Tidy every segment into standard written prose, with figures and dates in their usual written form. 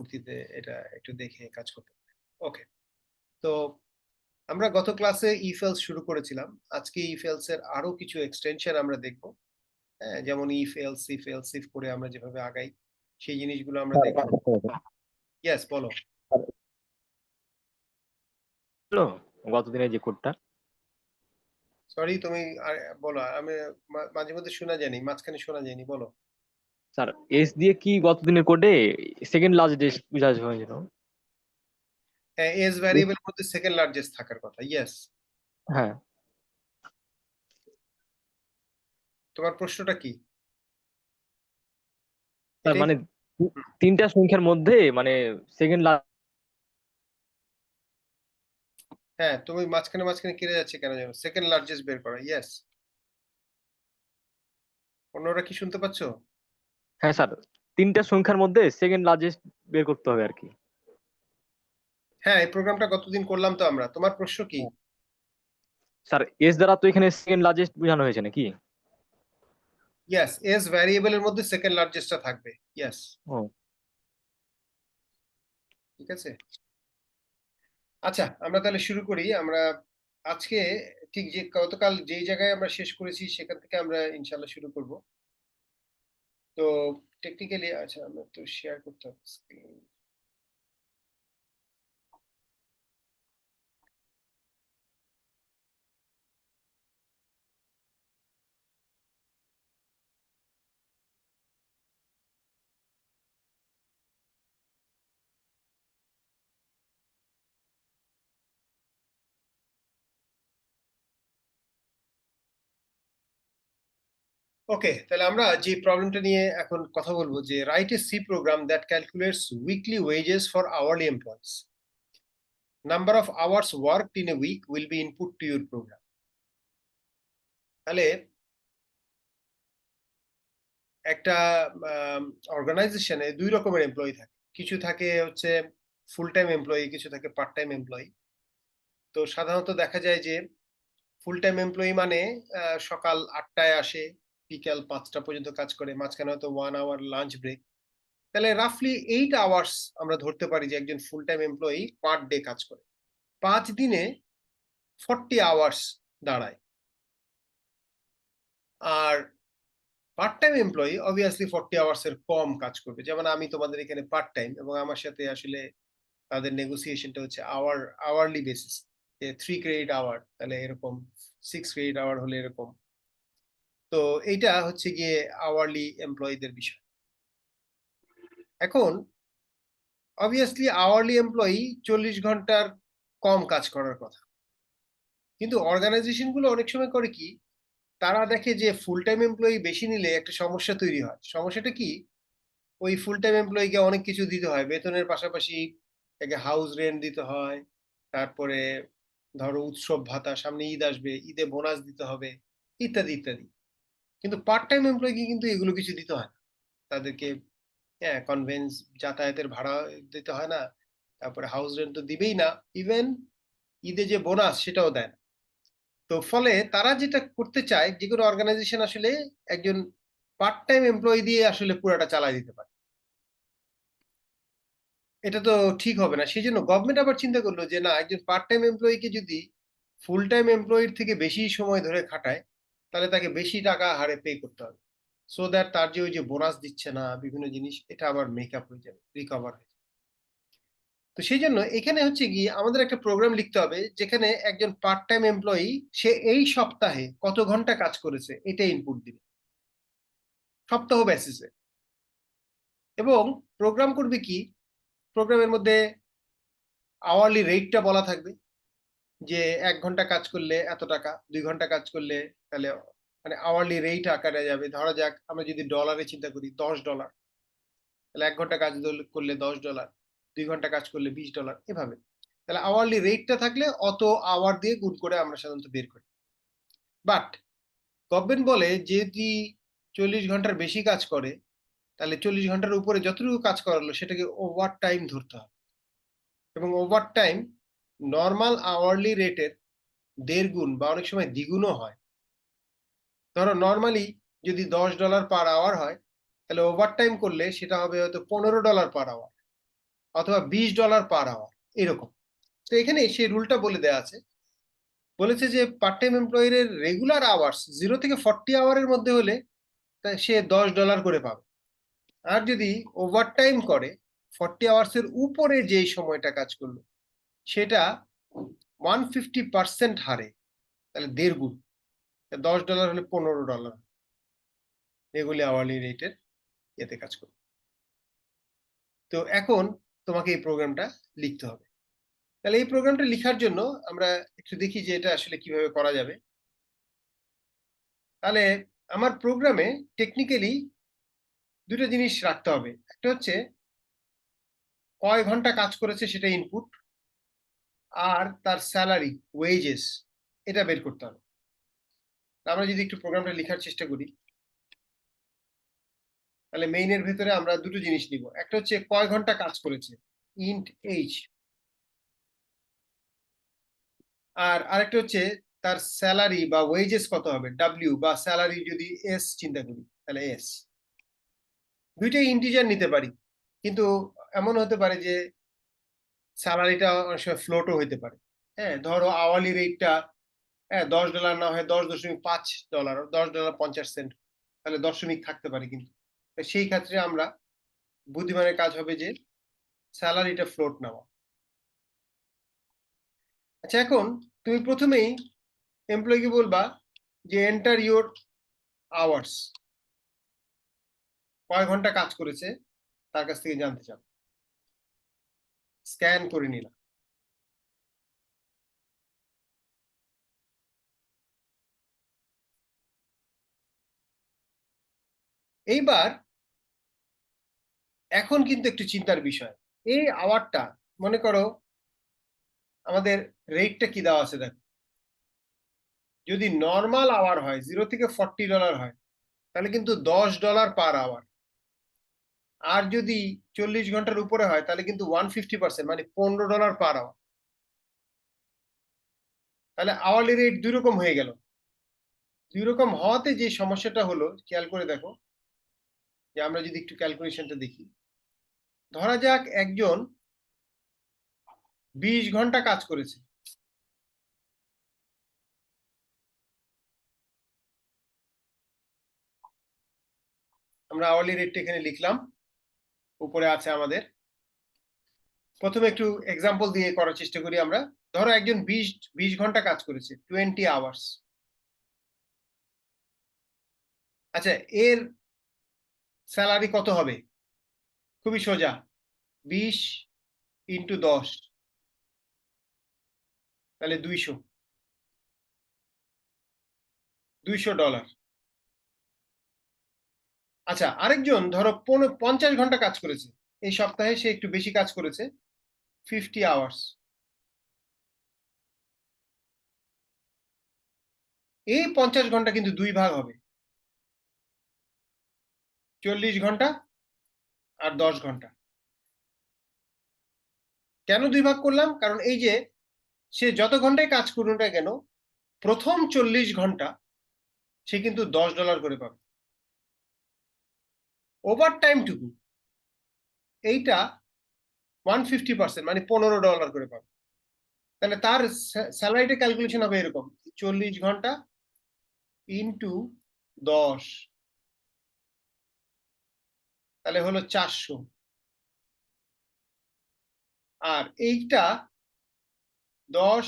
পরবর্তীতে এটা একটু দেখে কাজ করতে পারি। ওকে। তো আমরা গত ক্লাসে if else শুরু করেছিলাম। আজকে if else এর আরো কিছু এক্সটেনশন আমরা দেখব। হ্যাঁ? যেমন if else if করে আমরা যেভাবে আগাই সেই জিনিসগুলো আমরা স্যার দেখব। ইয়েস, বলো। গতদিনের যে কোডটা সরি, তুমি বলো। আমি মাঝে মধ্যে শোনা যায়নি, মাঝখানে শোনা যায়নি, বলো। স্যার এস দিয়ে কি গতদিনের কোডে সেকেন্ড লাস্ট ডে বুঝাতে হয়েছিল? হ্যাঁ, এজ ভ্যারিয়েবলের মধ্যে সেকেন্ড লার্জেস্ট থাকার কথা। ইয়েস। হ্যাঁ তোমার প্রশ্নটা কি? স্যার এটাই মানে তো? হুম। তিনটা সংখ্যার মধ্যে মানে সেকেন্ড লাস্ট। হ্যাঁ, তুমি মাঝখানে মাঝখানে কেটে যাচ্ছে কেন জানো? সেকেন্ড লার্জেস্ট বের করা। ইয়েস। অন্যরা কি শুনতে পাচ্ছ? হ্যাঁ স্যার, তিনটা সংখ্যার মধ্যে সেকেন্ড লার্জেস্ট বের করতে হবে আর কি। হ্যাঁ, এই প্রোগ্রামটা গতদিন করলাম তো আমরা। তোমার প্রশ্ন কি? স্যার এস দ্বারা তো এখানে সেকেন্ড লার্জেস্ট বোঝানো হয়েছে নাকি? ইয়েস, এজ ভ্যারিয়েবলের মধ্যে সেকেন্ড লার্জেস্টটা থাকবে। ইয়েস। ও ঠিক আছে। আচ্ছা, আমরা তাহলে শুরু করি। আমরা আজকে ঠিক যে গতকাল যেই জায়গায় আমরা শেষ করেছি সেখান থেকে আমরা ইনশাআল্লাহ শুরু করব। তো টেকনিক্যালি আচ্ছা, আমরা একটু শেয়ার করতে হবে স্ক্রিন। ওকে, তাহলে আমরা যে প্রবলেমটা নিয়ে এখন কথা বলবো যে write a C program that calculates weekly wages for hourly employees. Number of hours worked in a week will be input to your program. তাহলে একটা অর্গানাইজেশনে দুই রকমের এমপ্লয়ি থাকে। কিছু থাকে হচ্ছে ফুল টাইম এমপ্লয়ি, কিছু থাকে পার্ট টাইম এমপ্লয়ি। তো সাধারণত দেখা যায় যে ফুল টাইম এমপ্লয়ি মানে সকাল ৮টায় আসে, বিকাল ৫টা পর্যন্ত কাজ করে, মাঝখানে হয়তো 1 আওয়ার লাঞ্চ ব্রেক। তাহলে রাফলি 8 আওয়ার্স আমরা ধরতে পারি যে একজন full time employee per day কাজ করে। ৫ দিনে 40 আওয়ার্স দাঁড়ায়। আর part time employee obviously 40 hours এর কম কাজ করবে। যেমন আমি তোমাদের এখানে পার্ট টাইম, এবং আমার সাথে আসলে তাদের নেগোসিয়েশনটা হচ্ছে আওয়ারলি বেসিস। যে 3 ক্রেডিট আওয়ার, তাহলে এরকম 6 ক্রেডিট আওয়ার হলে এরকম। তো এইটা হচ্ছে গিয়ে আওয়ারলি এমপ্লয়ীদের বিষয়। এখন অবভিয়াসলি আওয়ারলি এমপ্লয়ি 40 ঘন্টার কম কাজ করার কথা। কিন্তু অর্গানাইজেশন গুলো অনেক সময় করে কি, তারা দেখে যে ফুল টাইম এমপ্লয়ি বেশি নিলে একটা সমস্যা তৈরি হয়। সমস্যাটা কি? ওই ফুল টাইম এমপ্লয়িকে অনেক কিছু দিতে হয়। বেতনের পাশাপাশি তাকে হাউস রেন্ট দিতে হয়। তারপরে ধরো উৎসব ভাতা, সামনে ঈদ আসবে, ঈদে বোনাস দিতে হবে, ইত্যাদি, ইত্যাদি। কিন্তু পার্ট টাইম এমপ্লয়িকে কিন্তু এগুলো কিছু দিতে হয় না। তাদেরকে হ্যাঁ, কনভেন্স, যাতায়াতের ভাড়া দিতে হয় না। তারপরে হাউস রেন্ট তো দিবেই না। ইভেন ঈদে যে বোনাস সেটাও দেয় না। তো ফলে তারা যেটা করতে চায়, যেকোনো অর্গানাইজেশন আসলে একজন পার্ট টাইম এমপ্লয়ি দিয়ে আসলে পুরাটা চালায় দিতে পারে। এটা তো ঠিক হবে না। সেজন্য গভর্নমেন্ট আবার চিন্তা করলো যে না, একজন পার্ট টাইম এমপ্লয়িকে যদি ফুল টাইম এমপ্লয়ির থেকে বেশি সময় ধরে খাটায়, তাহলে তাকে বেশি টাকা হারে পে করতে হবে। সো দ্যাট তার যে ওই যে বোনাস দিচ্ছে না বিভিন্ন জিনিস, এটা আবার মেকআপ হয়ে যাবে, রিকভার হয়ে যাবে। তো সেই জন্য এখানে হচ্ছে গিয়ে আমাদের একটা প্রোগ্রাম লিখতে হবে যেখানে একজন পার্ট টাইম এমপ্লয়ি সে এই সপ্তাহে কত ঘন্টা কাজ করেছে এটা ইনপুট দিবে সপ্তাহ বেসিসে। এবং প্রোগ্রাম করবে কি, প্রোগ্রামের মধ্যে আওয়ারলি রেটটা বলা থাকবে যে ১ ঘন্টা কাজ করলে এত টাকা, ২ ঘন্টা কাজ করলে তাহলে মানে আওয়ারলি রেট আকারে যাবে। ধরা যাক আমরা যদি ডলারে চিন্তা করি, $১০, তাহলে ১ ঘন্টা কাজ করলে $১০, ২ ঘন্টা কাজ করলে $২০, এভাবে। তাহলে আওয়ারলি রেটটা থাকলে অত আওয়ার দিয়ে গুণ করে আমরা সাধারণত বের করি। বাট গভর্নমেন্ট বলে যদি ৪০ ঘন্টার বেশি কাজ করে, তাহলে ৪০ ঘন্টার উপরে যতটুকু কাজ করালো সেটাকে ওভার টাইম ধরতে হবে। এবং ওভার টাইম নর্মাল আওয়ারলি রেটের ১.৫ গুণ বা অনেক সময় দ্বিগুণও হয়। ধরো নর্মালি যদি $১০ পার আওয়ার হয়, তাহলে ওভার টাইম করলে সেটা হবে হয়তো $15 পার আওয়ার। অথবা $20 পার আওয়ার, এরকম। তো এখানে সেই রুলটা বলে দেওয়া আছে, বলেছে যে পার্ট টাইম এমপ্লয়ের রেগুলার আওয়ার্স 0 থেকে 40 আওয়ারের মধ্যে হলে সে $10 করে পাবে। আর যদি ওভারটাইম করে 40 আওয়ার্সের উপরে যেই সময়টা কাজ করলো সেটা 150% হারে, তাহলে 1.5 গুণ, $10 হলে $15 রেগুলার আওয়ারলি রেটের এতে কাজ করবে। তো এখন তোমাকে এই প্রোগ্রামটা লিখতে হবে। তাহলে এই প্রোগ্রামটা লেখার জন্য আমরা একটু দেখি যে এটা আসলে কিভাবে করা যাবে। তাহলে আমার প্রোগ্রামে টেকনিক্যালি দুটো জিনিস রাখতে হবে। একটা হচ্ছে কয় ঘন্টা কাজ করেছে সেটা ইনপুট, আর তার স্যালারি, ওয়েজেস, এটা বের করতে হবে। আমরা যদি একটু প্রোগ্রামটা লেখার চেষ্টা করি, তাহলে মেইনের ভেতরে আমরা দুটো জিনিস নিব। একটা হচ্ছে কয় ঘন্টা কাজ করেছে, ইন্ট এইচ, আর আরেকটা হচ্ছে তার স্যালারি বা ওয়েজেস কত হবে, ডাব্লিউ, বা স্যালারি যদি এস চিন্তা করি তাহলে এস। দুইটাই ইন্টিজার নিতে পারি, কিন্তু এমন হতে পারে যে স্যালারিটা অনেক সময় ফ্লোটও হতে পারে। হ্যাঁ, ধরো আওয়ারলি রেটটা $10 না হয় $10.5, $10.50, তাহলে দশমিক থাকতে পারে। কিন্তু সেই ক্ষেত্রে আমরা বুদ্ধিমানের কাজ হবে যে স্যালারিটা ফ্লোট নেওয়া। আচ্ছা, এখন তুমি প্রথমেই এমপ্লয়িকে বলবা যে এন্টার ইউর আওয়ার্স, কয় ঘন্টা কাজ করেছে তার কাছ থেকে জানতে চাও। স্ক্যান করে নিলাম। এইবার এখন কিন্তু একটু চিন্তার বিষয়, এই আওয়ারটা, মনে করো আমাদের রেটটা কি দেওয়া আছে দেখো, যদি নর্মাল আওয়ার হয় 0 থেকে $40 হয় তাহলে কিন্তু $10 পার আওয়ার। আর যদি 40 ঘন্টার উপরে হয় তাহলে কিন্তু 150%, মানে $15 পার আওয়ার। তাহলে আওয়ারলি রেট দুই রকম হয়ে গেল। দুই রকম হওয়াতে যে সমস্যাটা হলো, খেয়াল করে দেখো যে আমরা যদি একটু ক্যালকুলেশনটা দেখি, ধরা যাক একজন 20 ঘন্টা কাজ করেছে, আমরা আওয়ারলি রেটটা এখানে লিখলাম, উপরে আছে আমাদের। প্রথমে একটু এক্সাম্পল দিয়ে করার চেষ্টা করি আমরা। ধরো একজন 20 ঘন্টা কাজ করেছে, 20 আওয়ার্স। আচ্ছা, এর স্যালারি কত হবে? খুবই সোজা, 20 ইন্টু 10, তাহলে $200। আচ্ছা, আরেকজন ধরো 50 ঘন্টা কাজ করেছে, এই সপ্তাহে সে একটু বেশি কাজ করেছে, 50 আওয়ার্স। এই 50 ঘন্টা কিন্তু দুই ভাগ হবে, 40 ঘন্টা আর 10 ঘন্টা। কেন দুই ভাগ করলাম? কারণ এই যে সে যত ঘন্টায় কাজ করুন না কেন, প্রথম 40 ঘন্টা সে কিন্তু $10 করে পাবে। ওভার টাইম টুকু এইটা 150%, মানে $15 করে পাবে। তাহলে তার স্যালারিটা ক্যালকুলেশন হবে এরকম, 40 ঘন্টা ইন্টু 10, তাহলে হলো 400। আর এইটা 10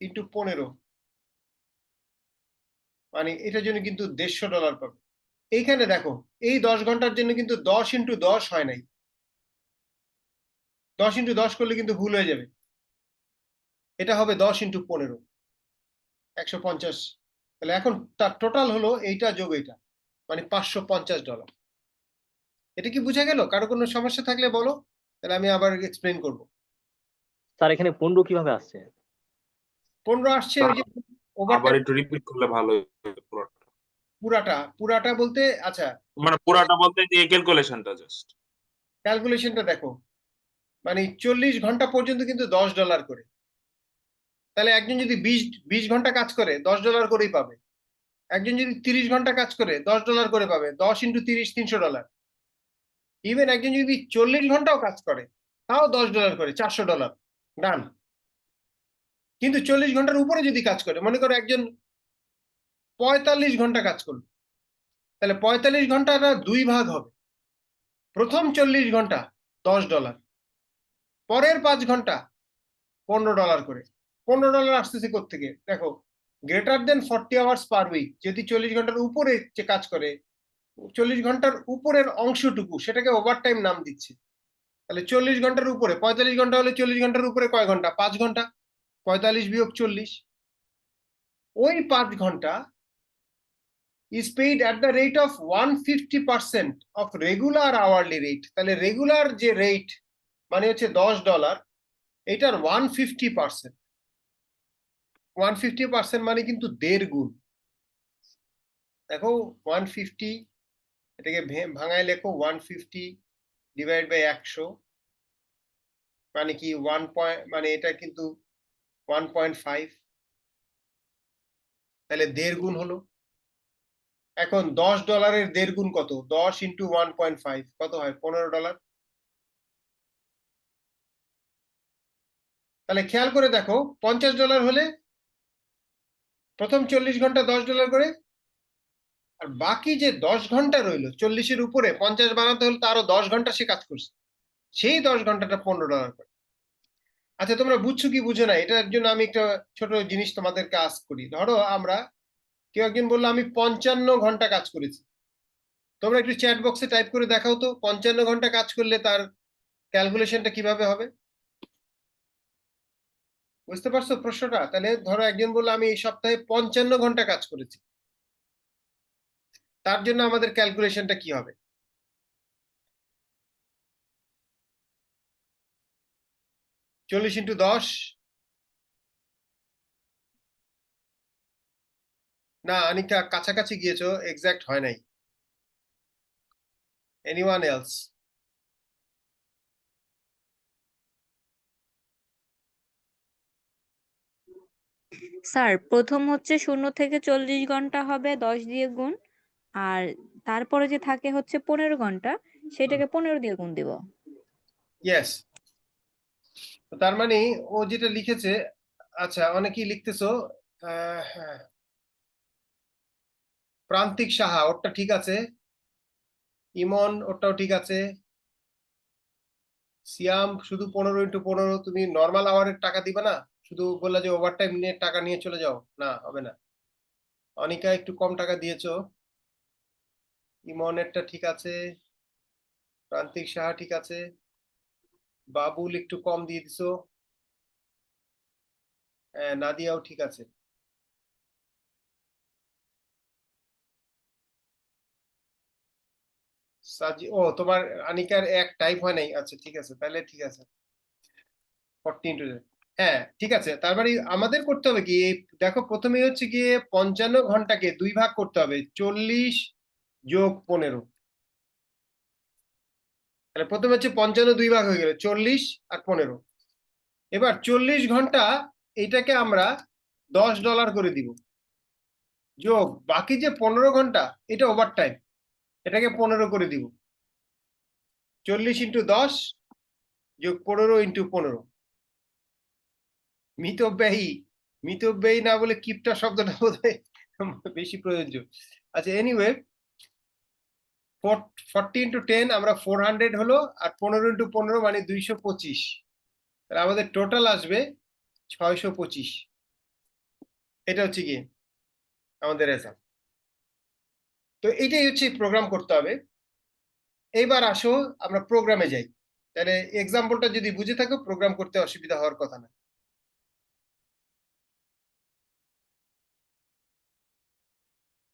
ইন্টু 15, মানে এটার জন্য কিন্তু $150 পাবে। এইখানে দেখো, এই 10 ঘন্টার জন্য কিন্তু 10 ইন্টু 10 হয় নাই, 10 ইন্টু 10 করলে কিন্তু ভুল হয়ে যাবে। এটা হবে 10 ইন্টু 15, 150। তাহলে এখন তার টোটাল হলো এইটা যোগ এইটা, মানে $550। এটা কি বোঝা গেল? কারো কোনো সমস্যা থাকলে বলো, তাহলে আমি আবার এক্সপ্লেন করব। স্যার এখানে 15 কিভাবে আসছে? 15 আসছে ওই স্যার যে আবার ওভারটাইম। একটু রিপিট করলে ভালো হতো পুরোটা। পুরাটা পুরাটা বলতে, আচ্ছা মানে পুরাটা বলতে যে ক্যালকুলেশনটা জাস্ট। ক্যালকুলেশনটা দেখো, মানে 40 ঘন্টা পর্যন্ত কিন্তু $10 করে। তাহলে একজন যদি 20 ঘন্টা কাজ করে $10 করেই পাবে। একজন যদি 30 ঘন্টা কাজ করে $10 করে পাবে, 10 ইন্টু 30, $300। ইভেন একজন যদি 40 ঘন্টাও কাজ করে তাও $10 করে, $400 ডান। কিন্তু 40 ঘন্টার উপরে যদি কাজ করে, মনে করো একজন 45 ঘন্টা কাজ করলো, তাহলে 45 ঘন্টাটা 2 ভাগ হবে। প্রথম 40 ঘন্টা $10, পরের 5 ঘন্টা $15 করে। $15 আসতেছে কোত্থেকে? দেখো, greater than 40 hours per week, যদি 40 ঘন্টার উপরে যে কাজ করে, 40 ঘন্টার উপরের অংশটুকু, সেটাকে ওভারটাইম নাম দিচ্ছে। তাহলে 40 ঘন্টার উপরে, 45 ঘন্টা হলে 40 ঘন্টার উপরে কয় ঘন্টা? 5 ঘন্টা। 45 বিয়োগ 40, ওই 5 ঘন্টা is paid at the rate of 150% of regular hourly rate। তাহলে রেগুলার যে রেট মানে হচ্ছে $10, এটার 150%। 150% মানে কিন্তু 1.5 গুণ। দেখো 150, এটাকে ভাঙায় লেখো 150 ডিভাইড বাই 100, মানে কি 1 পয়েন্ট, মানে এটা কিন্তু 1.5, তাহলে 1.5 গুণ হলো। এখন $10-এর 1.5 গুণ কত? 10 ইন্টু 1.5 কত হয়? $15। তাহলে খেয়াল করে দেখো, $50 হলে প্রথম 40 ঘন্টা $10 করে, আর বাকি যে 10 ঘন্টা রইলো 40-এর উপরে 50 বানাতে হলে তো আরো 10 ঘন্টা সে কাজ করছে, সেই 10 ঘন্টাটা $15 করে। আচ্ছা, তোমরা বুঝছো কি বুঝো না, এটার জন্য আমি একটা ছোট জিনিস তোমাদেরকে আস্ক করি। ধরো আমরা, কেউ একজন বললো আমি 55 ঘন্টা কাজ করেছি। তোমরা একটু চ্যাট বক্সে টাইপ করে দেখাও তো 55 ঘন্টা কাজ করলে তার ক্যালকুলেশনটা কিভাবে হবে। বুঝতে পারছো প্রশ্নটা? তাহলে ধরো একজন বললো আমি এই সপ্তাহে 55 ঘন্টা কাজ করেছি, তার জন্য আমাদের ক্যালকুলেশনটা কি হবে? 40 ইন্টু 10, না অনিকা কাছাকাছি গিয়েছো, এক্সাক্ট হয় নাই। Anyone else? স্যার প্রথম হচ্ছে 0 থেকে 40 ঘন্টা হবে 10 দিয়ে গুণ, আর তারপরে যে থাকে হচ্ছে 15 ঘন্টা, সেটাকে 15 দিয়ে গুণ দিব। ইয়েস। তার মানে ও যেটা লিখেছে, আচ্ছা অনেকেই লিখতেছো, হ্যাঁ, প্রান্তিক সাহা ওরটা ঠিক আছে, ইমন ওরটাও ঠিক আছে, সিয়াম শুধু 15 ইন্টু 15, তুমি নর্মাল আওয়ারের টাকা দিবে না, শুধু বললা যে ওভারটাইম নিয়ে টাকা নিয়ে চলে যাও, না হবে না। অনিকা একটু কম টাকা দিয়েছো, ইমনেরটা ঠিক আছে, প্রান্তিক সাহা ঠিক আছে, বাবুল একটু কম দিয়ে দিছো, নাদিয়াও ঠিক আছে। ও তোমার আনিকার এক টাইপ হয় নাই, আচ্ছা ঠিক আছে, তাহলে ঠিক আছে। 40 ইন্টু, হ্যাঁ ঠিক আছে। তার মানে আমাদের করতে হবে কি, দেখো প্রথমে হচ্ছে গিয়ে 55 ঘন্টাকে 2 ভাগ করতে হবে, 40 যোগ 15। তাহলে প্রথমে হচ্ছে 55 2 ভাগ হয়ে গেল, 40 আর 15। এবার 40 ঘন্টা এইটাকে আমরা $10 করে দিব, যোগ বাকি যে 15 ঘন্টা, এটা ওভার টাইম, এটাকে 15 করে দিব। 40 ইন্টু 10 যোগ 15 ইন্টু 15। মিতব্যয়ী, মিতব্যয়ী না বলে কিপটা শব্দটা বোধহয় বেশি প্রযোজ্য। আচ্ছা এনিওয়ে, 40 ইন্টু 10 আমরা 400 হলো, আর 15 ইন্টু 15 মানে 225। তাহলে আমাদের টোটাল আসবে 625। এটা হচ্ছে কি আমাদের রেজাল্ট। তো এটাই হচ্ছে প্রোগ্রাম করতে হবে। এইবার আসো আমরা প্রোগ্রামে যাই, তাহলে এক্সাম্পলটা যদি বুঝে থাকো প্রোগ্রাম করতে অসুবিধা হওয়ার কথা না।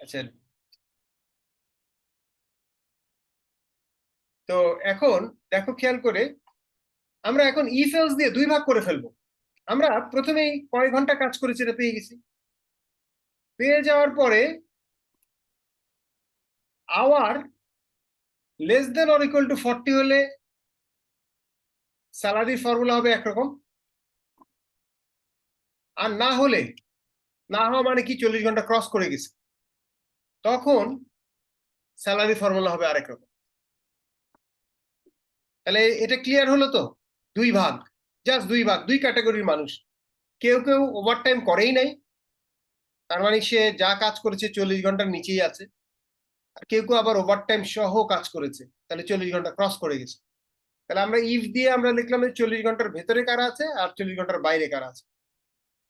আচ্ছা, তো এখন দেখো খেয়াল করে, আমরা এখন ইফ এলস দিয়ে 2 ভাগ করে ফেলবো। আমরা প্রথমেই কয় ঘন্টা কাজ করেছি এটা পেয়ে গেছি, পেয়ে যাওয়ার পরে hour less than or equal to 40 হলে স্যালারির ফর্মুলা হবে একরকম, আর না হলে, না হওয়া মানে কি 40 ঘন্টা ক্রস করে গেছে, তখন স্যালারি ফর্মুলা হবে আরেক রকম। তাহলে এটা ক্লিয়ার হলো তো? দুই ভাগ, জাস্ট দুই ভাগ, দুই ক্যাটাগরির মানুষ। কেউ কেউ ওভারটাইম করেই নাই, তার মানে সে যা কাজ করেছে 40 ঘন্টার নিচেই আছে। আর কেউ কেউ আবার ওভারটাইম সহ কাজ করেছে, তাহলে 40 ঘন্টা ক্রস করে গেছে। তাহলে আমরা ইফ দিয়ে আমরা লিখলাম 40 ঘন্টার ভেতরে কারা আছে আর 40 ঘন্টার বাইরে কারা আছে।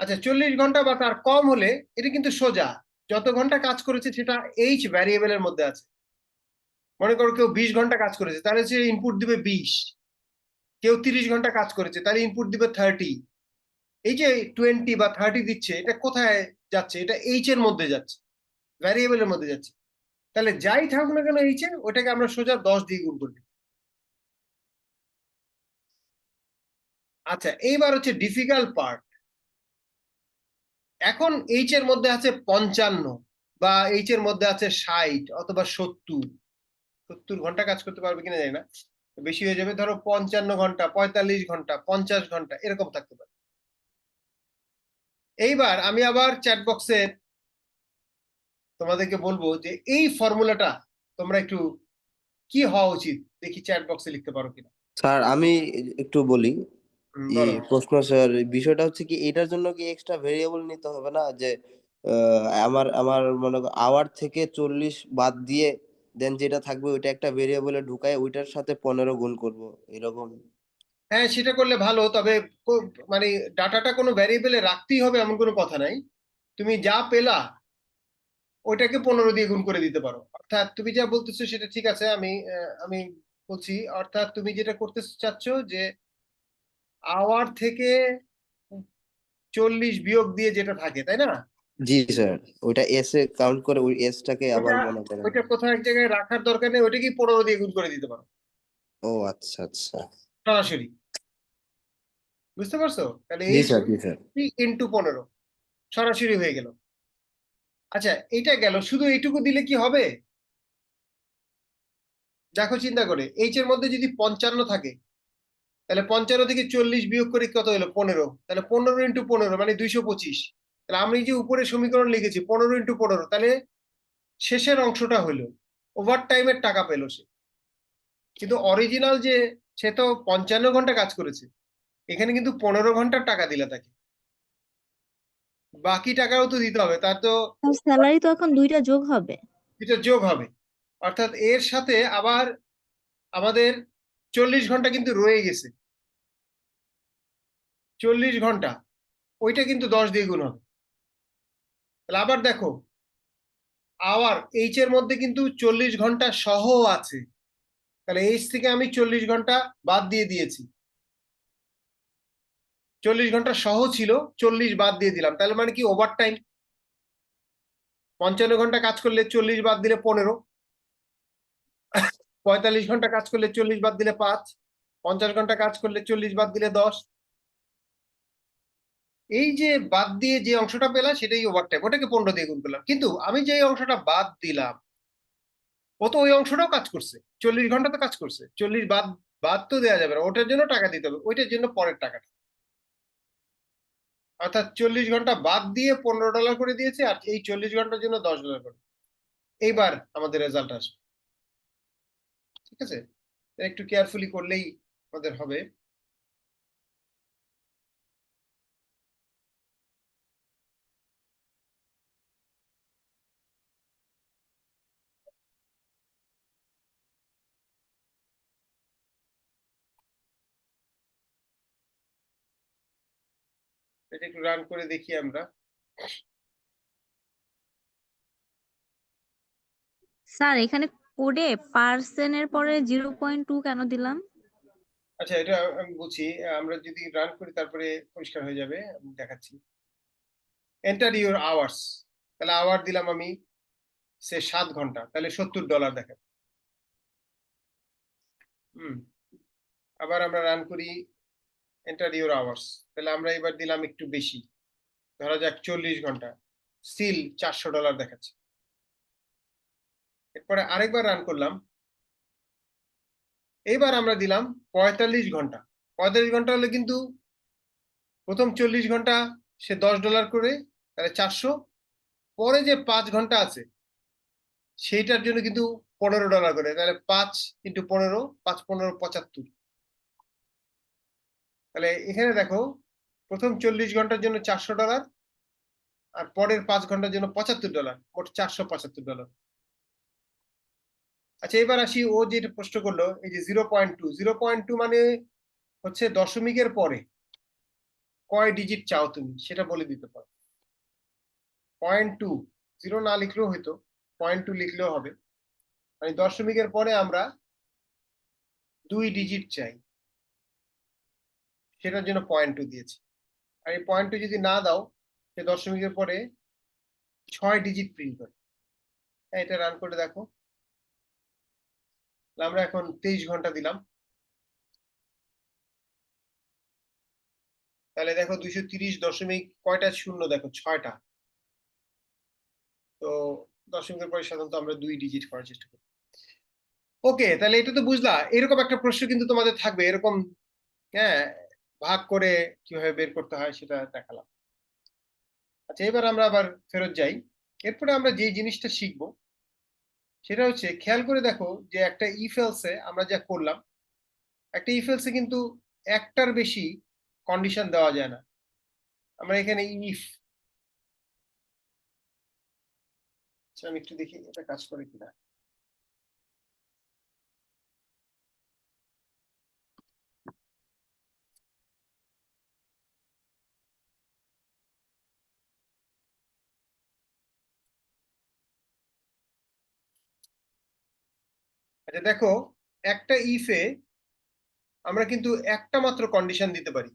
আচ্ছা, 40 ঘন্টা বা তার কম হলে এটা কিন্তু সোজা, যত ঘন্টা কাজ করেছে সেটা এইচ ভ্যারিয়েবলের মধ্যে আছে। মনে করো কেউ 20 ঘন্টা কাজ করেছে, তাহলে সে ইনপুট দিবে 20। কেউ 30 ঘন্টা কাজ করেছে, তাহলে ইনপুট দিবে 30। এই যে 20 বা 30 দিচ্ছে, এটা কোথায় যাচ্ছে? এটা এইচ এর মধ্যে যাচ্ছে, ভ্যারিয়েবলের মধ্যে যাচ্ছে। তাহলে যাই থাকুক না কেন এইচ এ, ওটাকে আমরা সোজা 10 দিয়ে গুণ করি। আচ্ছা, এইবার হচ্ছে ডিফিকাল্ট পার্ট। এখন এইচ এর মধ্যে আছে 55 বা এইচ এর মধ্যে আছে 60 অথবা 70 ঘন্টা কাজ করতে পারবে কিনা জানি না, বেশি হয়ে যাবে। ধরো 55 ঘন্টা, 45 ঘন্টা, 50 ঘন্টা এরকম থাকতে পারে। এইবার আমি আবার চ্যাট বক্সে তোমাদেরকে বলবো যে এই ফর্মুলাটা তোমরা একটু কি হওয়া উচিত দেখি চ্যাট বক্সে লিখতে পারো কিনা। স্যার আমি একটু বলি, বলো। প্রশ্ন স্যার, বিষয়টা হচ্ছে কি, এটার জন্য কি এক্সট্রা ভেরিয়েবল নিতে হবে না? যে আমার আমার মনে আওয়ার থেকে 40 বাদ দিয়ে দেন যেটা থাকবে ওইটা একটা ভেরিয়েবলে ঢুকায় ওইটার সাথে 15 গুণ করব, এরকম? হ্যাঁ, সেটা করলে ভালো, তবে মানে ডাটাটা কোনো ভ্যারিয়েবলে রাখতেই হবে এমন কোনো কথা নাই। তুমি যা পেলা ওইটাকে 15 দিয়ে গুণ করে দিতে পারো। অর্থাৎ তুমি যা বলতেছো সেটা ঠিক আছে, আমি বলছি। অর্থাৎ তুমি যেটা করতে চাচ্ছ যে আওয়ার থেকে 40 বিয়োগ দিয়ে যেটা থাকে, তাই না? জি স্যার, ওইটা এস এ কাউন্ট করে ওই এসটাকে আবার ওটা মনে করেন। ওইটা কোথাও এক জায়গায় রাখার দরকার নেই, ওইটাকে 15 দিয়ে গুণ করে দিতে পারো ও আচ্ছা আচ্ছা। সরাসরি। বুঝতে পারছো? তাহলে জি এইচ স্যার, জি স্যার। ইন্টু 15 সরাসরি হয়ে গেল। আচ্ছা, এটা গেল। শুধু এইটুকু দিলে কি হবে? দেখো চিন্তা করে, এইচ এর মধ্যে যদি 55 থাকে, তাহলে 55 থেকে 40 বিয়োগ করে কত হলো? 15। তাহলে 15 ইন্টু 15 মানে 225। তাহলে আমি যে উপরে সমীকরণ লিখেছি 15 ইন্টু 15, তাহলে শেষের অংশটা হলো ওভার টাইমের টাকা পেলো সে। কিন্তু অরিজিনাল যে, সে তো 55 ঘন্টা কাজ করেছে, এখানে কিন্তু 15 ঘন্টার টাকা দিলে তাকে, বাকি টাকাও তো দিতে হবে তার তো, স্যালারি তো এখন দুইটা যোগ হবে। এটা যোগ হবে। অর্থাৎ এর সাথে আবার আমাদের 40 ঘন্টা কিন্তু রয়ে গেছে। 40 ঘন্টা, ওইটা কিন্তু 10 দিয়ে গুণ হবে। তাহলে আবার দেখো, আওয়ার এইচ এর মধ্যে কিন্তু 40 ঘন্টা সহ আছে, তাহলে এইচ থেকে আমি 40 ঘন্টা বাদ দিয়ে দিয়েছি। 40 ঘন্টা সহ ছিল, 40 বাদ দিয়ে দিলাম, তাহলে মানে কি ওভার টাইম। 55 ঘন্টা কাজ করলে 40 বাদ দিলে 15, 45 ঘন্টা কাজ করলে 40 বাদ দিলে 5, 50 ঘন্টা কাজ করলে 40 বাদ দিলে 10। এই যে বাদ দিয়ে যে অংশটা পেলাম সেটাই ওভার টাইম, ওটাকে 15 দিয়ে গুণ করলাম। কিন্তু আমি যে অংশটা বাদ দিলাম, ও তো ওই অংশটাও কাজ করছে, 40 ঘন্টা তো কাজ করছে। 40 বাদ বাদ তো দেওয়া যাবে না, ওটার জন্য টাকা দিতে হবে, ওইটার জন্য পরের টাকাটা। অর্থাৎ 40 ঘন্টা বাদ দিয়ে $15 করে দিয়েছে, আর এই 40 ঘন্টার জন্য $10 করে। এইবার আমাদের রেজাল্ট আসবে, ঠিক আছে? একটু কেয়ারফুলি করলেই আমাদের হবে। এটা একটু রান করে দেখি আমরা। স্যার এখানে কোডে পার্সেন্টের পরে 0.2 কেন দিলাম? আচ্ছা, এটা আমি বলছি, আমরা যদি রান করি তারপরে পরিষ্কার হয়ে যাবে, আমি দেখাচ্ছি। এন্টার ইউর আওয়ার্স, তাহলে আওয়ার দিলাম আমি, সে 7 ঘন্টা, তাহলে $70 দেখাবে। আবার আমরা রান করি, এন্টার ইউর আওয়ার্স, তাহলে আমরা এবার দিলাম একটু বেশি, ধরা যাক 40 ঘন্টা, স্টিল $400 দেখাচ্ছে। এরপরে আরেকবার রান করলাম, এইবার আমরা দিলাম 45 ঘন্টা। 45 ঘন্টা হলে কিন্তু প্রথম 40 ঘন্টা সে $10 করে, তাহলে 400। পরে যে 5 ঘন্টা আছে সেইটার জন্য কিন্তু $15 করে, তাহলে 5 ইন্টু 15, 5 15 75। তাহলে এখানে দেখো প্রথম 40 ঘন্টার জন্য $400 আর পরের 5 ঘন্টার জন্য $75, মোট $475। আচ্ছা এবার আসি, ও যেটা প্রশ্ন করলো এই যে 0.2 মানে হচ্ছে দশমিকের পরে কয় ডিজিট চাও তুমি সেটা বলে দিতে পারো। 0.2, 0 না লিখলেও হয়তো 0.2 লিখলেও হবে, মানে দশমিকের পরে আমরা 2 ডিজিট চাই, সেটার জন্য 0.2 দিয়েছি। আর এই 0.2 যদি না দাও সে দশমিকের পরে 6 ডিজিট প্রিন্ট করে। এটা রান করে দেখো, আমরা এখন 23 ঘন্টা দিলাম, তাহলে দেখো 230 দশমিক কয়টা শূন্য, দেখো 6টা। তো দশমিকের পরে সাধারণত আমরা 2 ডিজিট করার চেষ্টা করি। ওকে, তাহলে এটা তো বুঝলা। এরকম একটা প্রশ্ন কিন্তু তোমাদের থাকবে এরকম, হ্যাঁ, ভাগ করে কিভাবে বের করতে হয় সেটা দেখালাম। আচ্ছা এবার আমরা আবার ফেরত যাই। এরপরে আমরা যে জিনিসটা শিখবো সেটা হচ্ছে, খেয়াল করে দেখো যে একটা ইফ এলসে আমরা যা করলাম, একটা ইফ এলসে কিন্তু একটার বেশি কন্ডিশন দেওয়া যায় না। আমরা এখানে ইফ, আমি একটু দেখি এটা কাজ করে কিনা। আচ্ছা দেখো, একটা ইফে আমরা কিন্তু একটা মাত্র কন্ডিশন দিতে পারি।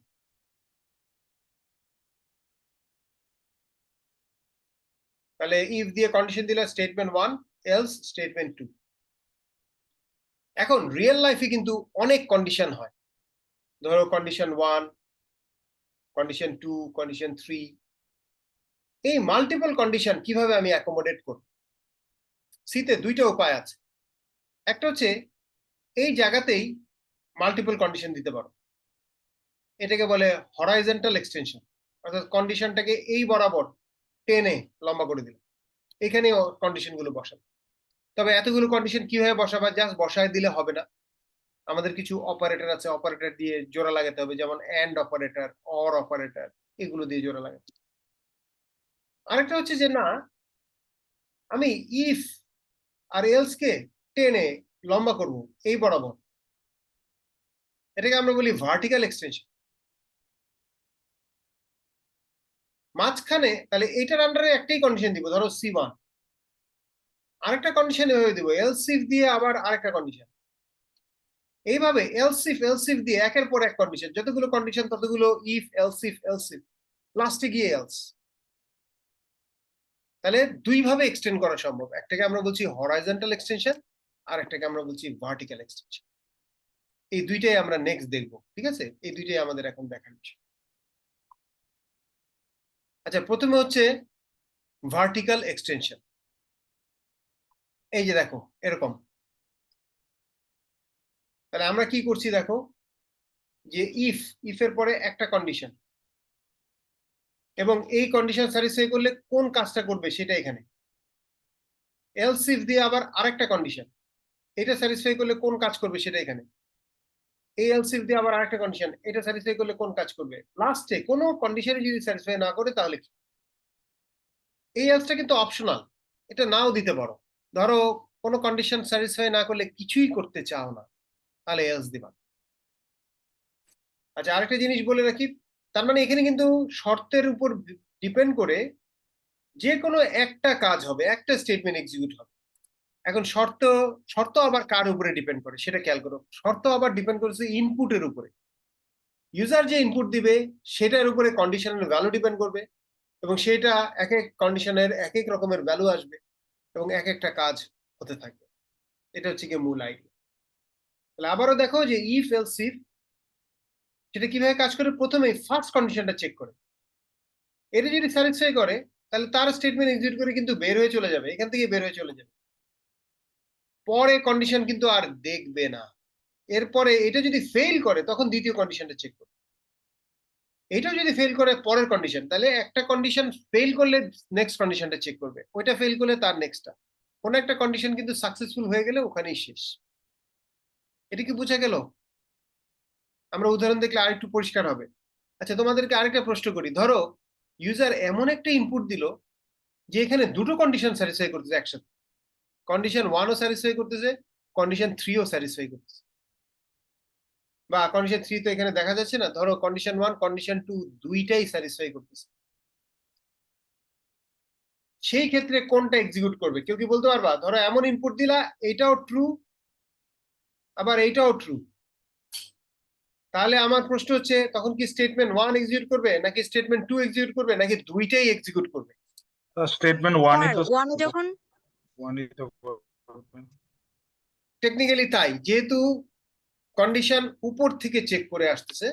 তাহলে ইফ দিয়ে কন্ডিশন দিলে স্টেটমেন্ট 1, এলস স্টেটমেন্ট 2। এখন রিয়েল লাইফে কিন্তু অনেক কন্ডিশন হয়, ধরো কন্ডিশন 1, কন্ডিশন 2, কন্ডিশন 3। এই মাল্টিপল কন্ডিশন কিভাবে আমি অ্যাকোমোডেট করব? সিতে দুইটা উপায় আছে। একটা হচ্ছে এই জায়গাতেই মাল্টিপল কন্ডিশন দিতে পারো, এটাকে বলে হরাইজন্টাল এক্সটেনশন, অর্থাৎ কন্ডিশনটাকে এই বরাবর টেনে লম্বা করে দিল, এখানে কন্ডিশন গুলো বসাবে। তবে এতগুলো কন্ডিশন কিভাবে বসাবা, জাস্ট বসায় দিলে হবে না, আমাদের কিছু অপারেটর আছে, অপারেটর দিয়ে জোড়া লাগাতে হবে, যেমন এন্ড অপারেটর, অর অপারেটর, এগুলো দিয়ে জোড়া লাগাতে। আরেকটা হচ্ছে যে না, আমি ইফ আর এলস কে টেনে লম্বা করব এই বরাবর, এটাকে আমরা বলি ভার্টিক্যাল এক্সটেনশন। মাঝখানে তাহলে এইটার আন্ডারে একটাই কন্ডিশন দিব, ধরো C1, আরেকটা কন্ডিশন এভাবে দিব এলস ইফ দিয়ে আবার আরেকটা কন্ডিশন, এইভাবে এলস ইফ দিয়ে একের পর এক কন্ডিশন, যতগুলো কন্ডিশন ততগুলো ইফ এলস ইফ লাস্টে গিয়ে এলস। তাহলে দুই ভাবে এক্সটেন্ড করা সম্ভব, একটাকে আমরা বলছি হরাইজন্টাল এক্সটেনশন, আর একটাকে আমরা বলছি ভার্টিক্যাল এক্সটেনশন। এই দুইটাই আমরা নেক্সট দেখব, ঠিক আছে? এই দুইটাই আমাদের এখন দেখার বিষয়। আচ্ছা প্রথমে হচ্ছে ভার্টিক্যাল এক্সটেনশন। এই যে দেখো এরকম, তাহলে আমরা কি করছি দেখো, যে ইফ এর পরে একটা কন্ডিশন, এবং এই কন্ডিশন স্যাটিসফাই করলে কোন কাজটা করবে সেটা এখানে। এলস ইফ দিয়ে আবার আরেকটা কন্ডিশন, এটা স্যাটিসফাই করলে কোন কাজ করবে সেটা এখানে। এই এলস ইফ দিয়ে আবার আরেকটা কন্ডিশন, এটা স্যাটিসফাই করলে কোন কাজ করবে। লাস্টে কোনো কন্ডিশনে যদি স্যাটিসফাই না করে তাহলে কি? এই এলসটা কিন্তু অপশনাল, এটা নাও দিতে পারো। ধরো কোনো কন্ডিশন স্যাটিসফাই না করলে কিছুই করতে চাও না, তাহলে এলস দিবা। আচ্ছা আরেকটা জিনিস বলে রাখি, তার মানে এখানে কিন্তু শর্তের উপর ডিপেন্ড করে যে কোনো একটা কাজ হবে, একটা স্টেটমেন্ট এক্সিকিউট হবে। এখন শর্ত আবার কার উপরে ডিপেন্ড করে সেটা খেয়াল করো। শর্ত আবার ডিপেন্ড করছে ইনপুটের উপরে, ইউজার যে ইনপুট দিবে সেটার উপরে কন্ডিশনের ভ্যালু ডিপেন্ড করবে, এবং সেটা এক এক কন্ডিশনের এক এক রকমের ভ্যালু আসবে, এবং এক একটা কাজ হতে থাকবে। এটা হচ্ছে কি মূল আইডিয়া। তাহলে আবারও দেখো যে ইফ এলস ইফ সেটা কিভাবে কাজ করে, প্রথমে ফার্স্ট কন্ডিশনটা চেক করে, এটা যদি স্যাটিসফাই করে তাহলে তার স্টেটমেন্ট এক্সিকিউট করে কিন্তু বের হয়ে চলে যাবে, এখান থেকে বের হয়ে চলে যাবে, পরে কন্ডিশন কিন্তু আর দেখবে না। এরপরে এটা যদি ফেল করে তখন দ্বিতীয় কন্ডিশনটা চেক করবে, এটাও যদি ফেল করে পরের কন্ডিশন, তাহলে একটা কন্ডিশন ফেল করলে নেক্সট কন্ডিশনটা চেক করবে, ওইটা ফেল করলে তার নেক্সটটা। কোন একটা কন্ডিশন কিন্তু সাকসেসফুল হয়ে গেলে ওখানেই শেষ। এটা কি বোঝা গেল? আমরা উদাহরণ দেখলে আরেকটু পরিষ্কার হবে। আচ্ছা, তোমাদেরকে আরেকটা প্রশ্ন করি। ধরো ইউজার এমন একটা ইনপুট দিল যে এখানে দুটো কন্ডিশন স্যাটিসফাই করতেছে একসাথে, কন্ডিশন 1ও স্যাটিসফাই করতেছে, কন্ডিশন 3ও স্যাটিসফাই করতেছে, বা কন্ডিশন 3 তো এখানে দেখা যাচ্ছে না, ধরো কন্ডিশন 1 কন্ডিশন 2 দুইটাই স্যাটিসফাই করতেছে। সেই ক্ষেত্রে কোনটা এক্সিকিউট করবে? কেউ কি বলতে পারবা? ধরো এমন ইনপুট দিলা, এটাও ট্রু আবার এইটাও ট্রু, তাহলে আমার প্রশ্ন হচ্ছে তখন কি স্টেটমেন্ট 1 এক্সিকিউট করবে নাকি স্টেটমেন্ট 2 এক্সিকিউট করবে নাকি দুইটাই এক্সিকিউট করবে? স্টেটমেন্ট ওয়ানই স্যার তো ওয়ানে যখন ওয়ানই তো করবেন। টেকনিক্যালি তাই, যেহেতু কন্ডিশন উপর থেকে চেক করে আসতেছে,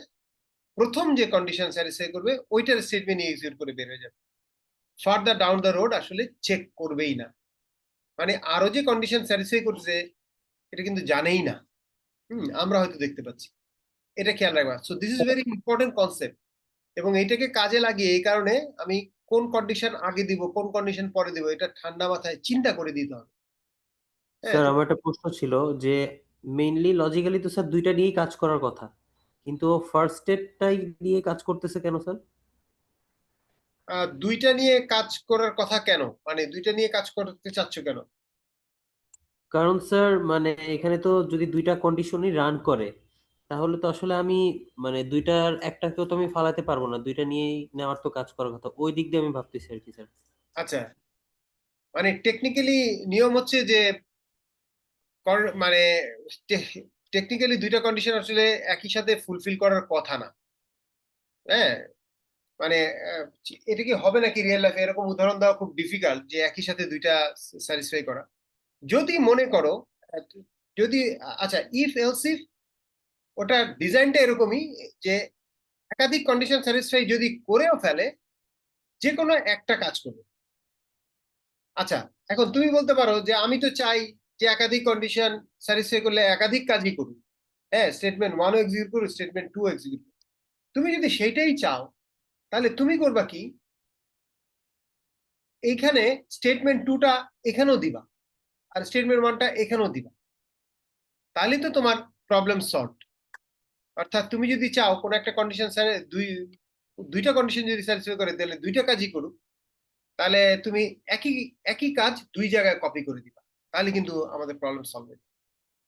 প্রথম যে কন্ডিশন স্যাটিসফাই করবে ওইটার স্টেটমেন্ট এক্সিকিউট করে বের হয়ে যাবে। ফার্দার ডাউন দ্য রোড আসলে চেক করবেই না, মানে আরো যে কন্ডিশন স্যাটিসফাই করছে এটা কিন্তু জানেই না। আমরা হয়তো দেখতে পাচ্ছি, এটা খেয়াল রাখবা। So this is very important concept, এবং এইটাকে কাজে লাগিয়ে এই কারণে আমি কোন কন্ডিশন আগে দিব কোন কন্ডিশন পরে দিব এটা ঠান্ডা মাথায় চিন্তা করে দিতে হবে। হ্যাঁ, স্যার আমার একটা প্রশ্ন ছিল যে মেইনলি লজিক্যালি তো স্যার দুইটা নিয়েই কাজ করার কথা, কিন্তু ফার্স্ট স্টেপটাই নিয়ে কাজ করতেছে কেন স্যার? দুইটা নিয়ে কাজ করার কথা কেন, মানে দুইটা নিয়ে কাজ করতে চাচ্ছ কেন? কারণ স্যার মানে এখানে তো যদি দুইটা কন্ডিশনই রান করে তাহলে তো আসলে আমি মানে দুইটার একটাকেও তো আমি ফালাতে পারবো না, দুইটা নিয়েই নেওয়ার তো কাজ করার কথা, ওই দিক দিয়ে আমি ভাবতেছি আর কি স্যার। আচ্ছা, মানে টেকনিক্যালি নিয়ম হচ্ছে যে মানে টেকনিক্যালি দুইটা কন্ডিশন আসলে একই সাথে ফুলফিল করার কথা না। হ্যাঁ, মানে এটা কি হবে নাকি রিয়েল লাইফে এরকম উদাহরণ দেওয়া খুব ডিফিকাল্ট যে একই সাথে দুইটা স্যাটিসফাই করা। যদি মনে করো যদি আচ্ছা ইফ এলস ইফ, ওটা ডিজাইনটা এরকমই যে একাধিক কন্ডিশন স্যাটিসফাই যদি করেও ফেলে যে কোনো একটা কাজ করবে। আচ্ছা, এখন তুমি বলতে পারো যে আমি তো চাই যে একাধিক কন্ডিশন স্যাটিসফাই করলে একাধিক কাজই করুক, হ্যাঁ, স্টেটমেন্ট 1ও এক্সিকিউট করুক স্টেটমেন্ট 2ও এক্সিকিউট করুক। তুমি যদি সেটাই চাও তাহলে তুমি করবা কি, এইখানে স্টেটমেন্ট 2টা এখানেও দিবা আর স্টেটমেন্ট 1টা এখানেও দিবা, তাহলে তো তোমার প্রবলেম সলভ। অর্থাৎ তুমি যদি চাও কোন একটা কন্ডিশন দুইটা কন্ডিশন যদি স্যাটিসফাই করে তাহলে দুইটা কাজই করুক, তাহলে তুমি একই একই কাজ দুই জায়গায় কপি করে দিবা, তাহলে কিন্তু আমাদের প্রবলেম সলভ হবে।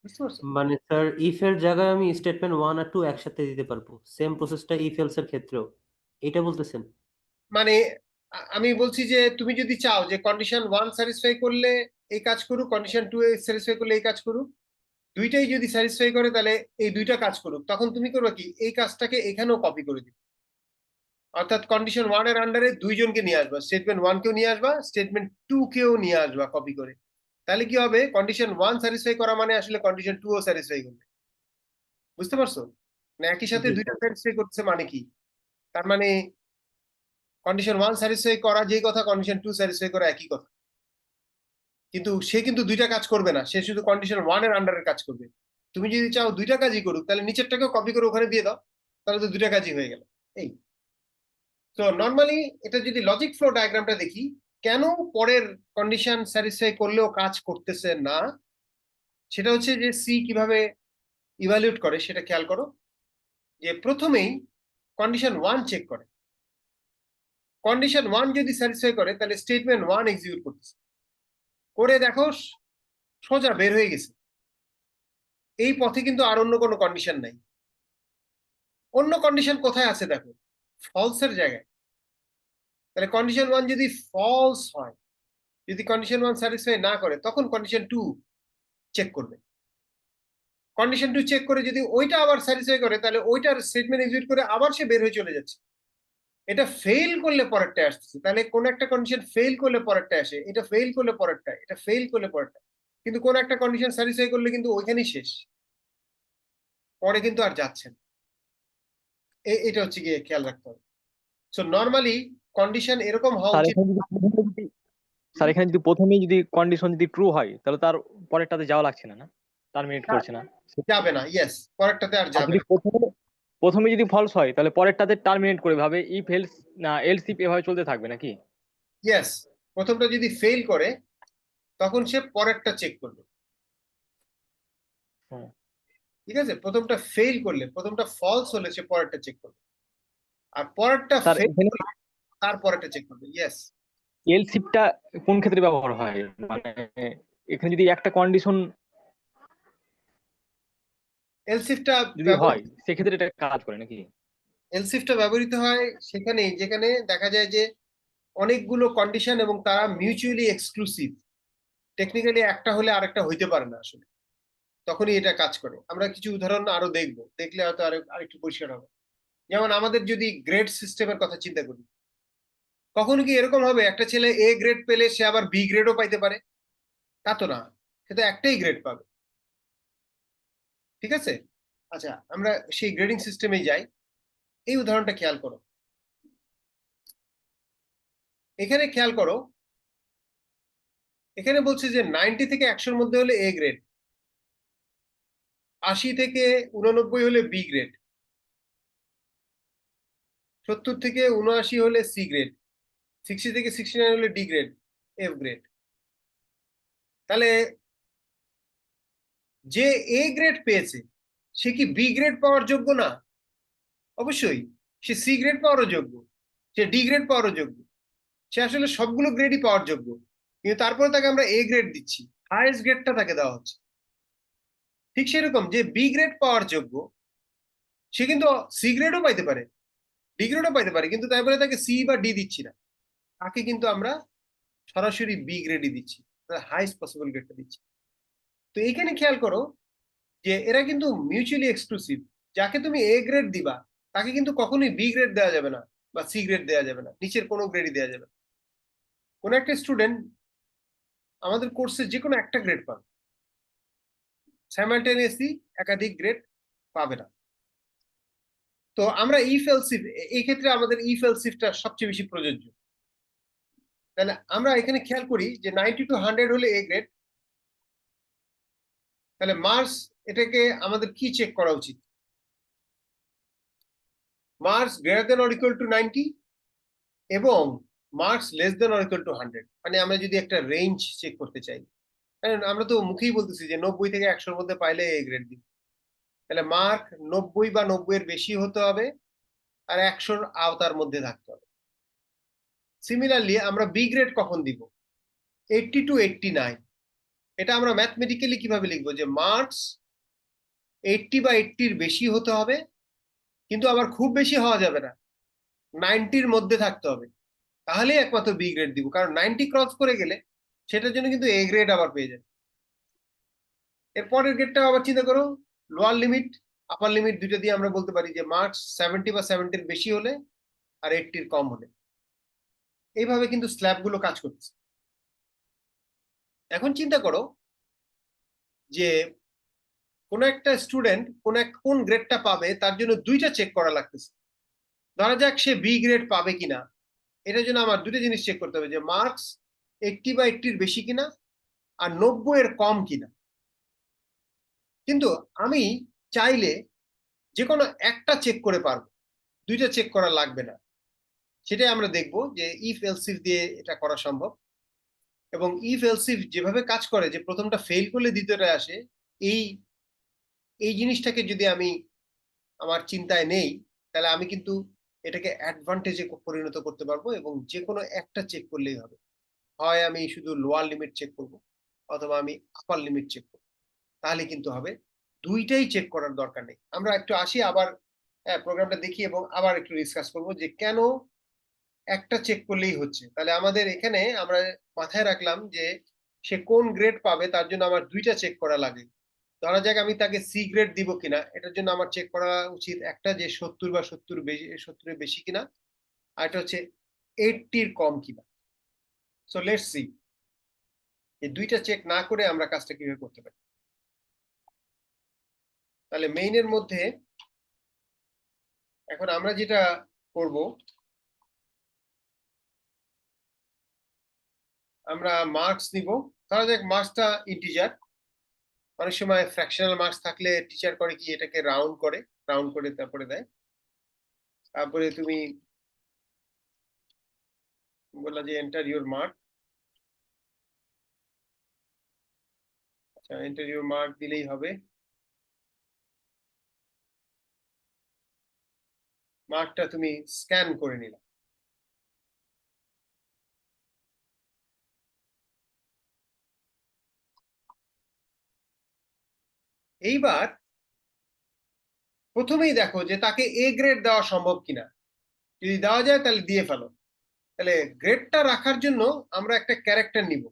বুঝতে পারছো? মানে স্যার ইফ এর জায়গায় আমি স্টেটমেন্ট 1 আর 2 একসাথে দিতে পারবো, সেম প্রসেসটা ইফ এলস এর ক্ষেত্রেও, এটা বলতেছেন? মানে আমি বলছি যে তুমি যদি চাও যে কন্ডিশন 1 স্যাটিসফাই করলে এই কাজ করুক, কন্ডিশন 2 স্যাটিসফাই করলে এই কাজ করুক, দুইটাই যদি স্যাটিসফাই করে তাহলে এই দুইটা কাজ করুক, তখন তুমি করবে কি এই কাজটাকে এখানেও কপি করে দিবে। অর্থাৎ কন্ডিশন 1 এর আন্ডারে দুইজনকে নিয়ে আসবা, স্টেটমেন্ট 1 কেও নিয়ে আসবা স্টেটমেন্ট 2 কেও নিয়ে আসবা কপি করে। তাহলে কি হবে, কন্ডিশন 1 স্যাটিসফাই করা মানে আসলে কন্ডিশন 2 ও স্যাটিসফাই করবে। বুঝতে পারছো? মানে একই সাথে জি দুইটা স্যার। স্যাটিসফাই করছে মানে কি, তার মানে কন্ডিশন 1 স্যাটিসফাই করা যেই কথা কন্ডিশন 2 স্যাটিসফাই করা একই কথা, কিন্তু সে কিন্তু দুইটা কাজ করবে না, সে শুধু কন্ডিশন 1 এর আন্ডারে কাজ করবে। তুমি যদি চাও দুইটা কাজই করুক তাহলে নিচেরটাকেও কপি করে ওখানে দিয়ে দাও, তাহলে তো দুইটা কাজই হয়ে গেল। এই তো নর্মালি এটা যদি লজিক ফ্লো ডায়াগ্রামটা দেখি, কেন পরের কন্ডিশন স্যাটিসফাই করলেও কাজ করতেছে না, সেটা হচ্ছে যে সি কিভাবে ইভালুয়েট করে সেটা খেয়াল করো। যে প্রথমেই কন্ডিশন 1 চেক করে, কন্ডিশন 1 যদি স্যাটিসফাই করে তাহলে স্টেটমেন্ট 1 এক্সিকিউট করতেছে, করে দেখো সোজা বের হয়ে গেছে। এই পথে কিন্তু আর অন্য কোনো কন্ডিশন নাই। অন্য কন্ডিশন কোথায় আছে দেখো, ফলস এর জায়গায়। তাহলে কন্ডিশন 1 যদি ফলস হয়, যদি কন্ডিশন 1 স্যাটিসফাই না করে তখন কন্ডিশন 2 চেক করবে। কন্ডিশন 2 চেক করে যদি ওইটা আবার স্যাটিসফাই করে তাহলে ওইটার স্টেটমেন্ট এক্সিকিউট করে আবার সে বের হয়ে চলে যাচ্ছে। এটা ফেল করলে পরেরটা আসতেছে, তাহলে কোন একটা কন্ডিশন ফেল করলে পরেরটা আসে, এটা ফেল করলে পরেরটা, এটা ফেল করলে পরেরটা, কিন্তু কোন একটা কন্ডিশন স্যাটিসফাই করলে কিন্তু ওইখানেই শেষ, পরে কিন্তু আর যাচ্ছে না। এটা হচ্ছে গিয়ে খেয়াল রাখতে হবে। সো নরমালি কন্ডিশন এরকম হওয়া স্যার উচিত। এখানে যদি প্রথমেই যদি কন্ডিশন যদি ট্রু হয় তাহলে তার পরেরটাতে যাওয়া লাগছে না, না টার্মিনেট করছে না। যাবে না, ইয়েস, পরেরটাতে আর আর যাবে যদি না। প্রথমে যদি ফলস হয় তাহলে পরেরটাতে টার্মিনেট করে ভাবে ইফ এলস না এলস ইফ এভাবে চলতে থাকবে নাকি? ইয়েস, প্রথমটা যদি ফেল করে তখন সে পরেরটা চেক করবে। হুম। ঠিক আছে, প্রথমটা ফেল করলে, প্রথমটা ফলস হলে সে পরেরটা চেক করবে, আর পরেরটা স্যার ফেল এখানে করলে তার পরেরটা চেক করবে। ইয়েস, এল শিফটটা কোন ক্ষেত্রে ব্যবহার হয়? মানে এখানে যদি একটা কন্ডিশন এলসিফটা যদি হয় সেক্ষেত্রে এটা কাজ করে নাকি? এলসিফটা ব্যবহৃত হয় সেখানে যেখানে দেখা যায় যে অনেকগুলো কন্ডিশন এবং তারা মিউচুয়ালি এক্সক্লুসিভ, টেকনিক্যালি একটা হলে আরেকটা হইতে পারে না আসলে, তখনই এটা কাজ করে। আমরা কিছু উদাহরণ আরো দেখবো, দেখলে হয়তো আরেকটু পরিষ্কার হবে। যেমন আমাদের যদি গ্রেড সিস্টেমের কথা চিন্তা করি, কখনো কি এরকম হবে একটা ছেলে এ গ্রেড পেলে সে আবার বি গ্রেডও পাইতে পারে? তা তো না, সে তো একটাই গ্রেড পাবে। ঠিক আছে, আচ্ছা আমরা সেই গ্রেডিং সিস্টেমে যাই। এই উদাহরণটা খেয়াল করো, এখানে খেয়াল করো, এখানে বলছে যে 90 থেকে 100-র মধ্যে হলে এ গ্রেড, 80 থেকে 89 হলে বি গ্রেড, 70 থেকে 79 হলে সি গ্রেড, 60 থেকে 69 হলে ডি গ্রেড, এফ গ্রেড। তাহলে যে এ গ্রেড পেয়েছে সে কি বি গ্রেড পাওয়ার যোগ্য না? অবশ্যই, সে সি গ্রেড পাওয়ারও যোগ্য, সে ডি গ্রেড পাওয়ারও যোগ্য, সে আসলে সবগুলো গ্রেডই পাওয়ার যোগ্য, কিন্তু তারপরে তাকে আমরা এ গ্রেড দিচ্ছি, হাইয়েস্ট গ্রেডটা তাকে দেওয়া হচ্ছে। ঠিক সেরকম যে বি গ্রেড পাওয়ার যোগ্য সে কিন্তু সি গ্রেডও পাইতে পারে, ডি গ্রেডও পাইতে পারে, কিন্তু তাই বলে তাকে সি বা ডি দিচ্ছি না, তাকে কিন্তু আমরা সরাসরি বি গ্রেডই দিচ্ছি, হাইয়েস্ট পসিবল গ্রেডটা দিচ্ছি। তো এখানে খেয়াল করো যে এরা কিন্তু মিউচুয়ালি এক্সক্লুসিভ। যাকে তুমি এ গ্রেড দিবা তাকে কিন্তু কখনোই বি গ্রেড দেওয়া যাবে না বা সি গ্রেড দেওয়া যাবে না, নিচের কোনো গ্রেডই দেওয়া যাবে না। কোন একটা স্টুডেন্ট আমাদের কোর্সে যে কোনো একটা গ্রেড পাবে, সাইমালটেনিয়াসলি একাধিক গ্রেড পাবে না। তো আমরা ইফ এলসিফ, এই ক্ষেত্রে আমাদের ইফ এলসিফটা সবচেয়ে বেশি প্রযোজ্য। তাহলে আমরা এখানে খেয়াল করি যে 90 to 100 হলে এ গ্রেড, তাহলে মার্কস এটাকে আমাদের কি চেক করা উচিত? Marks greater than or equal two 90 এবং marks less than or equal two 100। মানে আমরা যদি একটা রেঞ্জ চেক করতে চাই, কারণ আমরা তো মুখেই বলতেছি যে 90 থেকে 100-র মধ্যে পাইলে এ গ্রেড দিই, তাহলে মার্ক 90 বা 90-এর বেশি হতে হবে আর 100-র আওতার মধ্যে থাকতে হবে। সিমিলারলি আমরা বি গ্রেড কখন দিব? 80 to 89। এটা আমরা ম্যাথমেটিক্যালি কিভাবে লিখবো যে মার্কস 80 বা 80-র বেশি হতে হবে, কিন্তু আবার খুব বেশি হওয়া যাবে না, 90-র মধ্যে থাকতে হবে, তাহলেই একমাত্র বি গ্রেড দিব। কারণ 90 ক্রস করে গেলে সেটার জন্য কিন্তু এ গ্রেড আবার পেয়ে যাবে। এর পরের গ্রেডটা আবার চিন্তা করো, লোয়ার লিমিট আপার লিমিট দুইটা দিয়ে আমরা বলতে পারি যে মার্কস 70 বা 70-র বেশি হলে আর 80-র কম হলে। এইভাবে কিন্তু স্ল্যাব গুলো কাজ করছে। এখন চিন্তা করো যে কোন একটা স্টুডেন্ট কোন গ্রেডটা পাবে তার জন্য দুইটা চেক করা লাগতেছে। ধরা যাক সে বি গ্রেড পাবে কিনা, এটার জন্য আমার দুটো জিনিস চেক করতে হবে, যে মার্কস 80 বা 80-র বেশি কিনা আর 90-এর কম কিনা। কিন্তু আমি চাইলে যে কোনো একটা চেক করে পারবো, দুইটা চেক করা লাগবে না। সেটাই আমরা দেখবো যে ইফ এলসিফ দিয়ে এটা করা সম্ভব। এবং ইফ এলসিফ যেভাবে কাজ করে যে প্রথমটা ফেল করলে দ্বিতীয়টা আসে, এই এই জিনিসটাকে যদি আমি আমার চিন্তায় নেই, তাহলে আমি কিন্তু এটাকে অ্যাডভান্টেজে পরিণত করতে পারবো এবং যে কোনো একটা চেক করলেই হবে। হয় আমি শুধু লোয়ার লিমিট চেক করব অথবা আমি আপার লিমিট চেক করব, তাহলে কিন্তু হবে। দুইটাই চেক করার দরকার নেই। আমরা একটু আসি আবার প্রোগ্রামটা দেখি এবং আবার একটু ডিসকাস করবো যে কেন একটা চেক করলেই হচ্ছে। তাহলে আমাদের এখানে আমরা মাথায় রাখলাম যে সে কোন গ্রেড পাবে তার জন্য আমার দুইটা চেক করা লাগে। ধরা যাক আমি তাকে সি গ্রেড দিব কিনা, এটার জন্য আমার চেক করা উচিত একটা যে 70 বা 70-এর বেশি কিনা, আর এটা হচ্ছে 80-র কম কিনা। সো লেটস সি এই দুইটা চেক না করে আমরা কাজটা কিভাবে করতে পারি। তাহলে মেইনের মধ্যে এখন আমরা যেটা করব, আমরা মার্কস নিব। ধরা যাক মার্কসটা ইন্টিজার, অনেক সময় ফ্র্যাকশনাল মার্কস থাকলে টিচার করে কি এটাকে রাউন্ড করে তারপরে দেয়। তারপরে তুমি বললা যে এন্টার ইউর মার্ক, আচ্ছা এন্টার ইউর মার্ক দিলেই হবে। মার্কটা তুমি স্ক্যান করে নিলাম। এইবার প্রথমেই দেখো যে তাকে এ গ্রেড দেওয়া সম্ভব কিনা। যদি দেওয়া যায় তাহলে দিয়ে ফেলো। তাহলে গ্রেডটা রাখার জন্য আমরা একটা ক্যারেক্টার নিব।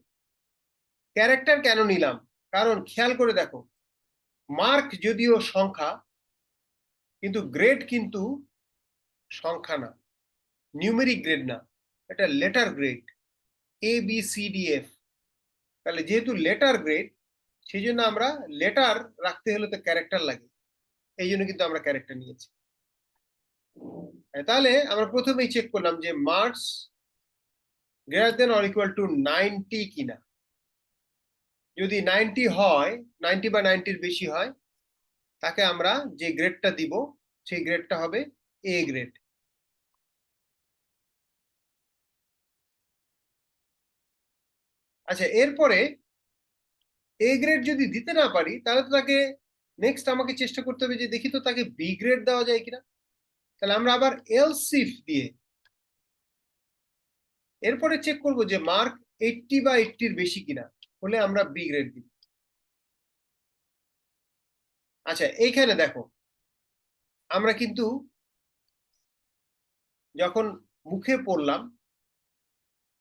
ক্যারেক্টার কেন নিলাম? কারণ খেয়াল করে দেখো, মার্ক যদিও সংখ্যা, কিন্তু গ্রেড কিন্তু সংখ্যা না, নিউমেরিক গ্রেড না, এটা লেটার গ্রেড, ABCDF। তাহলে যেহেতু লেটার গ্রেড, সেই জন্য আমরা লেটার রাখতে হলে তো ক্যারেক্টার লাগে, এই জন্য কিন্তু আমরা ক্যারেক্টার নিয়েছি। তাহলে আমরা প্রথমেই চেক করলাম যে marks greater than or equal two 90 কিনা। যদি 90 হয়, 90 বা 90-র বেশি হয়, তাকে আমরা যে গ্রেডটা দিব সেই গ্রেডটা হবে এ গ্রেড। আচ্ছা, এরপরে এ গ্রেড যদি দিতে না পারি, তাহলে তো তাকে নেক্সট আমাকে চেষ্টা করতে হবে যে দেখি তো তাকে বি গ্রেড দেওয়া যায় কিনা। তাহলে আমরা আবার এলস ইফ দিয়ে এরপরে চেক করব যে মার্ক 80 বা 80-র বেশি কিনা, হলে আমরা বি গ্রেড দিব। আচ্ছা, এইখানে দেখো আমরা কিন্তু যখন মুখে পড়লাম,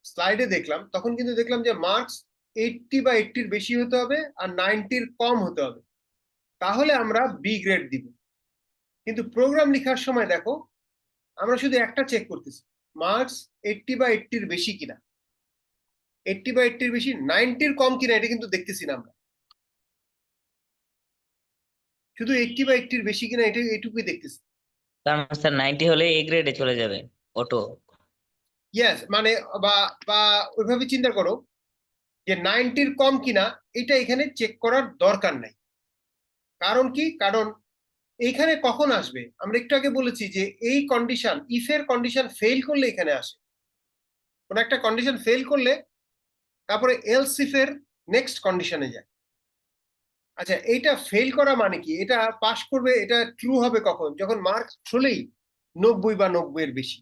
স্লাইডে দেখলাম, তখন কিন্তু দেখলাম যে মার্কস 80 বা 80-র বেশি হতে হবে আর 90-র কম হতে হবে, তাহলে আমরা বি গ্রেড দিব। কিন্তু প্রোগ্রাম লেখার সময় দেখো আমরা শুধু একটা চেক করতেছি, মার্কস 80 বা 80-র বেশি কিনা। 80 বা 80-র বেশি, 90-র কম কিনা এটা কিন্তু দেখতেছি না আমরা, শুধু 80 বা 80-র বেশি কিনা এটা এটুকুই দেখতেছি। তার মানে স্যার 90 হলে এ গ্রেডে চলে যাবে অটো। ইয়েস, মানে বা বা ওইভাবে চিন্তা করো যে 90-র কম কিনা এটা এখানে চেক করার দরকার নাই। কারণ কি? কারণ এইখানে কখন আসবে, আমরা একটু আগে বলেছি যে এই কন্ডিশন, ইফ এর কন্ডিশন ফেল করলে এখানে আসে। কোন একটা কন্ডিশন ফেল করলে তারপরে এলস ইফ এর নেক্সট কন্ডিশনে যায়। আচ্ছা, এইটা ফেল করা মানে কি? এটা পাস করবে, এটা ট্রু হবে কখন? যখন মার্ক আসলেই 90 বা 90-এর বেশি।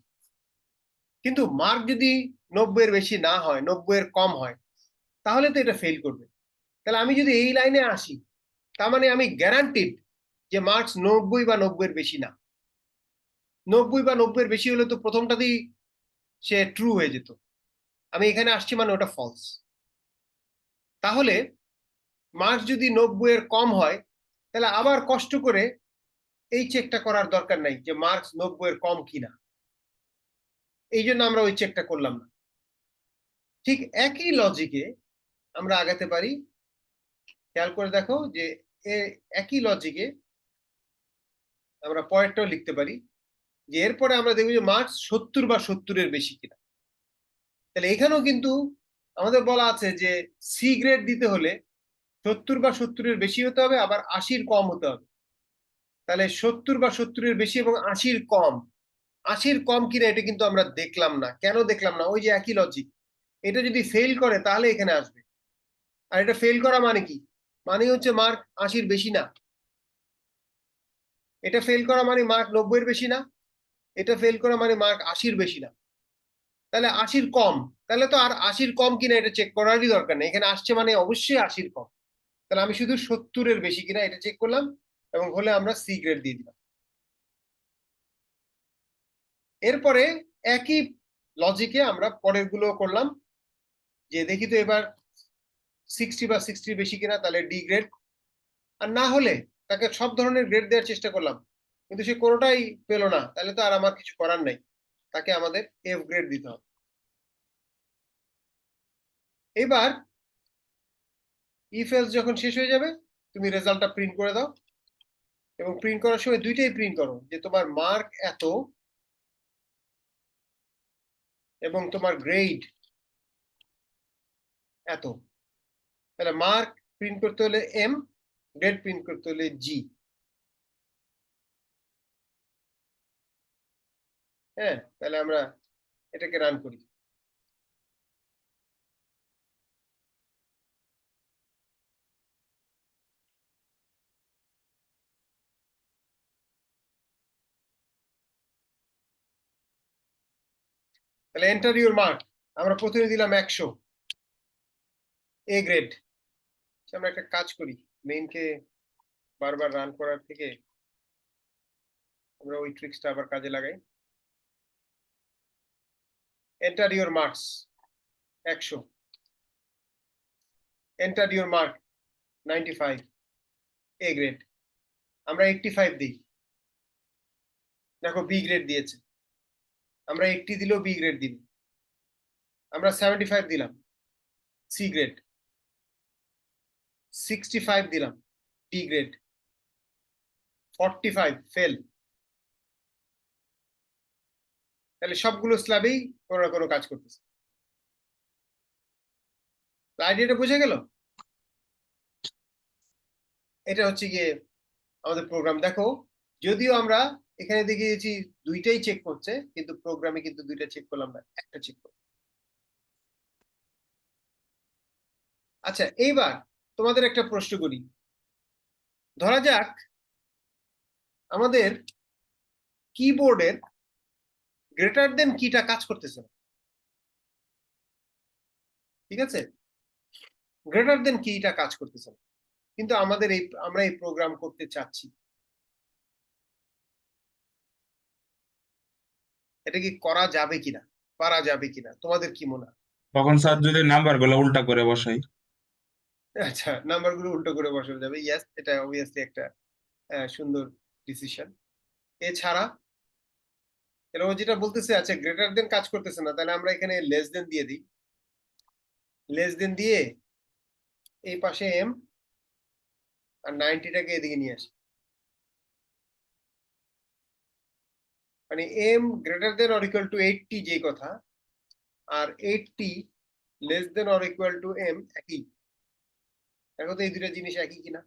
কিন্তু মার্ক যদি 90-এর বেশি না হয়, 90-এর কম হয়, তাহলে তো এটা ফেল করবে। তাহলে আমি যদি এই লাইনে আসি, তার মানে আমি গ্যারান্টিড যে মার্কস 90 বা 90-এর বেশি না। 90 বা 90-এর বেশি হলে তো প্রথমটাতেই সে ট্রু হয়ে যেত। আমি এখানে আসছি মানে ওটা ফলস। তাহলে মার্কস যদি 90-এর কম হয়, তাহলে আবার কষ্ট করে এই চেকটা করার দরকার নাই যে মার্কস 90-এর কম কিনা। এই জন্য আমরা ওই চেকটা করলাম না। ঠিক একই লজিকে আমরা আগাতে পারি। খেয়াল করে দেখো যে একই লজিকে আমরা পরেরটাও লিখতে পারি, যে এরপরে আমরা দেখবো যে মার্কস 70 বা 70-এর বেশি কিনা। তাহলে এখানেও কিন্তু আমাদের বলা আছে যে সি গ্রেড দিতে হলে 70 বা 70-এর বেশি হতে হবে, আবার 80-র কম হতে হবে। তাহলে 70 বা 70-এর বেশি এবং 80-র কম, 80-র কম কিনা এটা কিন্তু আমরা দেখলাম না। কেন দেখলাম না? ওই যে একই লজিক, এটা যদি ফেল করে তাহলে এখানে আসবে। আর এটা ফেল করা মানে কি? মানে হচ্ছে মার্ক 80-র বেশি না। এটা ফেল করা মানে মার্ক 90-এর বেশি না। এটা ফেল করা মানে মার্ক 80-র বেশি না। তাহলে 80-র কম, তাহলে তো আর 80-র কম কিনা এটা চেক করারই দরকার নেই। এখানে আসছে মানে অবশ্যই 80-র কম। তাহলে আমি শুধু 70-এর বেশি কিনা এটা চেক করলাম, এবং হলে আমরা সি গ্রেড দিয়ে দিলাম। এরপরে একই লজিকে আমরা পরের গুলো করলাম, যে দেখি তো এবার 60 বা 60-র বেশি কিনা, তাহলে ডি গ্রেড। আর না হলে তাকে সব ধরনের গ্রেড দেওয়ার চেষ্টা করলাম, কিন্তু সে কোনোটাই পেলো না, তাহলে তো আর আমার কিছু করার নাই, তাকে আমাদের এফ গ্রেড দিতে হবে। এবার ইফ এলস যখন শেষ হয়ে যাবে, তুমি রেজাল্টটা প্রিন্ট করে দাও, এবং প্রিন্ট করার সময় দুইটাই প্রিন্ট করো, যে তোমার মার্ক এত এবং তোমার গ্রেড এত। তাহলে মার্ক প্রিন্ট করতে হলে এম, গ্রেড প্রিন্ট করতে হলে জি। হ্যাঁ, তাহলে আমরা এটাকে রান করি। তাহলে এন্টার ইউর মার্ক, আমরা প্রথমে দিলাম 100 এ গ্রেড। আমরা একটা কাজ করি, মেইনকে বারবার রান করার থেকে আমরা ওই ট্রিক্সটা আবার কাজে লাগাই। Enter your marks 100, enter your mark 95 A grade. আমরা 85 দিই, দেখো বি গ্রেড দিয়েছে। আমরা 80 দিলেও বি গ্রেড দিব। আমরা 75 দিলাম, সি গ্রেড। 65 দিলাম, ডি গ্রেড। 45 ফেল। তাহলে সবগুলো স্ল্যাবেই কোনো না কোনো কাজ করতেছে। আইডিয়াটা বোঝা গেল? এটা হচ্ছে গিয়ে আমাদের প্রোগ্রাম। দেখো যদিও আমরা এখানে দেখিয়েছি দুইটাই চেক করছে, কিন্তু প্রোগ্রামে কিন্তু দুইটা চেক করলাম না, একটা চেক করলাম। আচ্ছা, এইবার তোমাদের একটা প্রশ্ন করি। ধরা যাক আমাদের কিবোর্ডের গ্রেটার দেন কিটা কাজ করতেছে না, ঠিক আছে? গ্রেটার দেন কিটা কাজ করতেছে না, কিন্তু আমরা এই প্রোগ্রাম করতে চাচ্ছি। এটা কি করা যাবে কিনা, পারা যাবে কিনা, তোমাদের কি মনে হয়? তখন স্যার যদি নাম্বার গুলো উল্টা করে বসাই। আচ্ছা, নাম্বারগুলো উল্টো করে বসানো যাবে, ইয়েস, এটা অবভিয়াসলি একটা সুন্দর ডিসিশন। এছাড়া এরা ও যেটা বলতেছে, আচ্ছা গ্রেটার দেন কাজ করতেছে না, তাহলে আমরা এখানে লেস দেন দিয়ে দিই। লেস দেন দিয়ে এই পাশে এম আর 90টাকে এদিকে নিয়ে আসি। মানে M greater than or equal to 80 যে কথা, আর 80 less than or equal to M একই। দেখো তো এই দুটা জিনিস একই কিনা।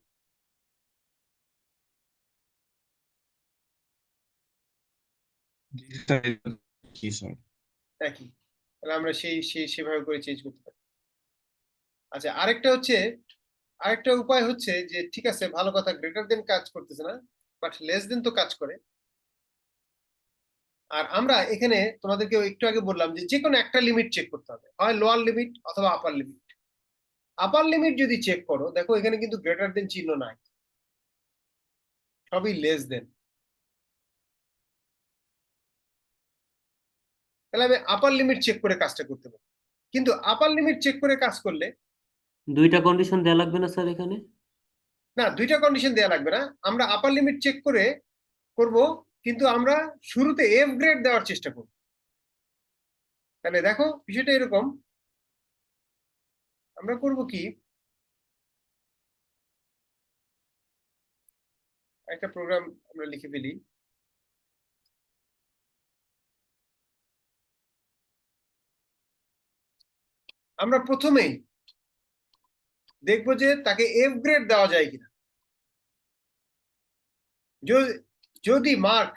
কি স্যার? একই। তাহলে আমরা সেভাবে করে চেঞ্জ করতে পারি। আচ্ছা, আরেকটা উপায় হচ্ছে যে, ঠিক আছে ভালো কথা, গ্রেটার দেন কাজ করতেছে না, বাট লেস দেন তো কাজ করে। আর আমরা এখানে তোমাদেরকে একটু আগে বললাম যে যে কোনো একটা লিমিট চেক করতে হবে, হয় লোয়ার লিমিট অথবা আপার লিমিট। আপার লিমিট যদি চেক করো, দেখো এখানে কিন্তু গ্রেটার দেন চিহ্ন নাই, সবই লেস দেন। তাহলে আমি আপার লিমিট চেক করে কাজটা করতে পারি, কিন্তু আপার লিমিট চেক করে কাজ করলে দুইটা কন্ডিশন দেওয়া লাগবে না স্যার এখানে? না, দুইটা কন্ডিশন দেওয়া লাগবে না। আমরা আপার লিমিট চেক করে করব, কিন্তু আমরা শুরুতে এফ গ্রেড দেওয়ার চেষ্টা করব। তাহলে দেখো বিষয়টা এরকম, আমরা করব কি, একটা প্রোগ্রাম আমরা লিখে ফেলি। আমরা প্রথমেই দেখবো যে তাকে এফ গ্রেড দেওয়া যায় কিনা। যদি মার্ক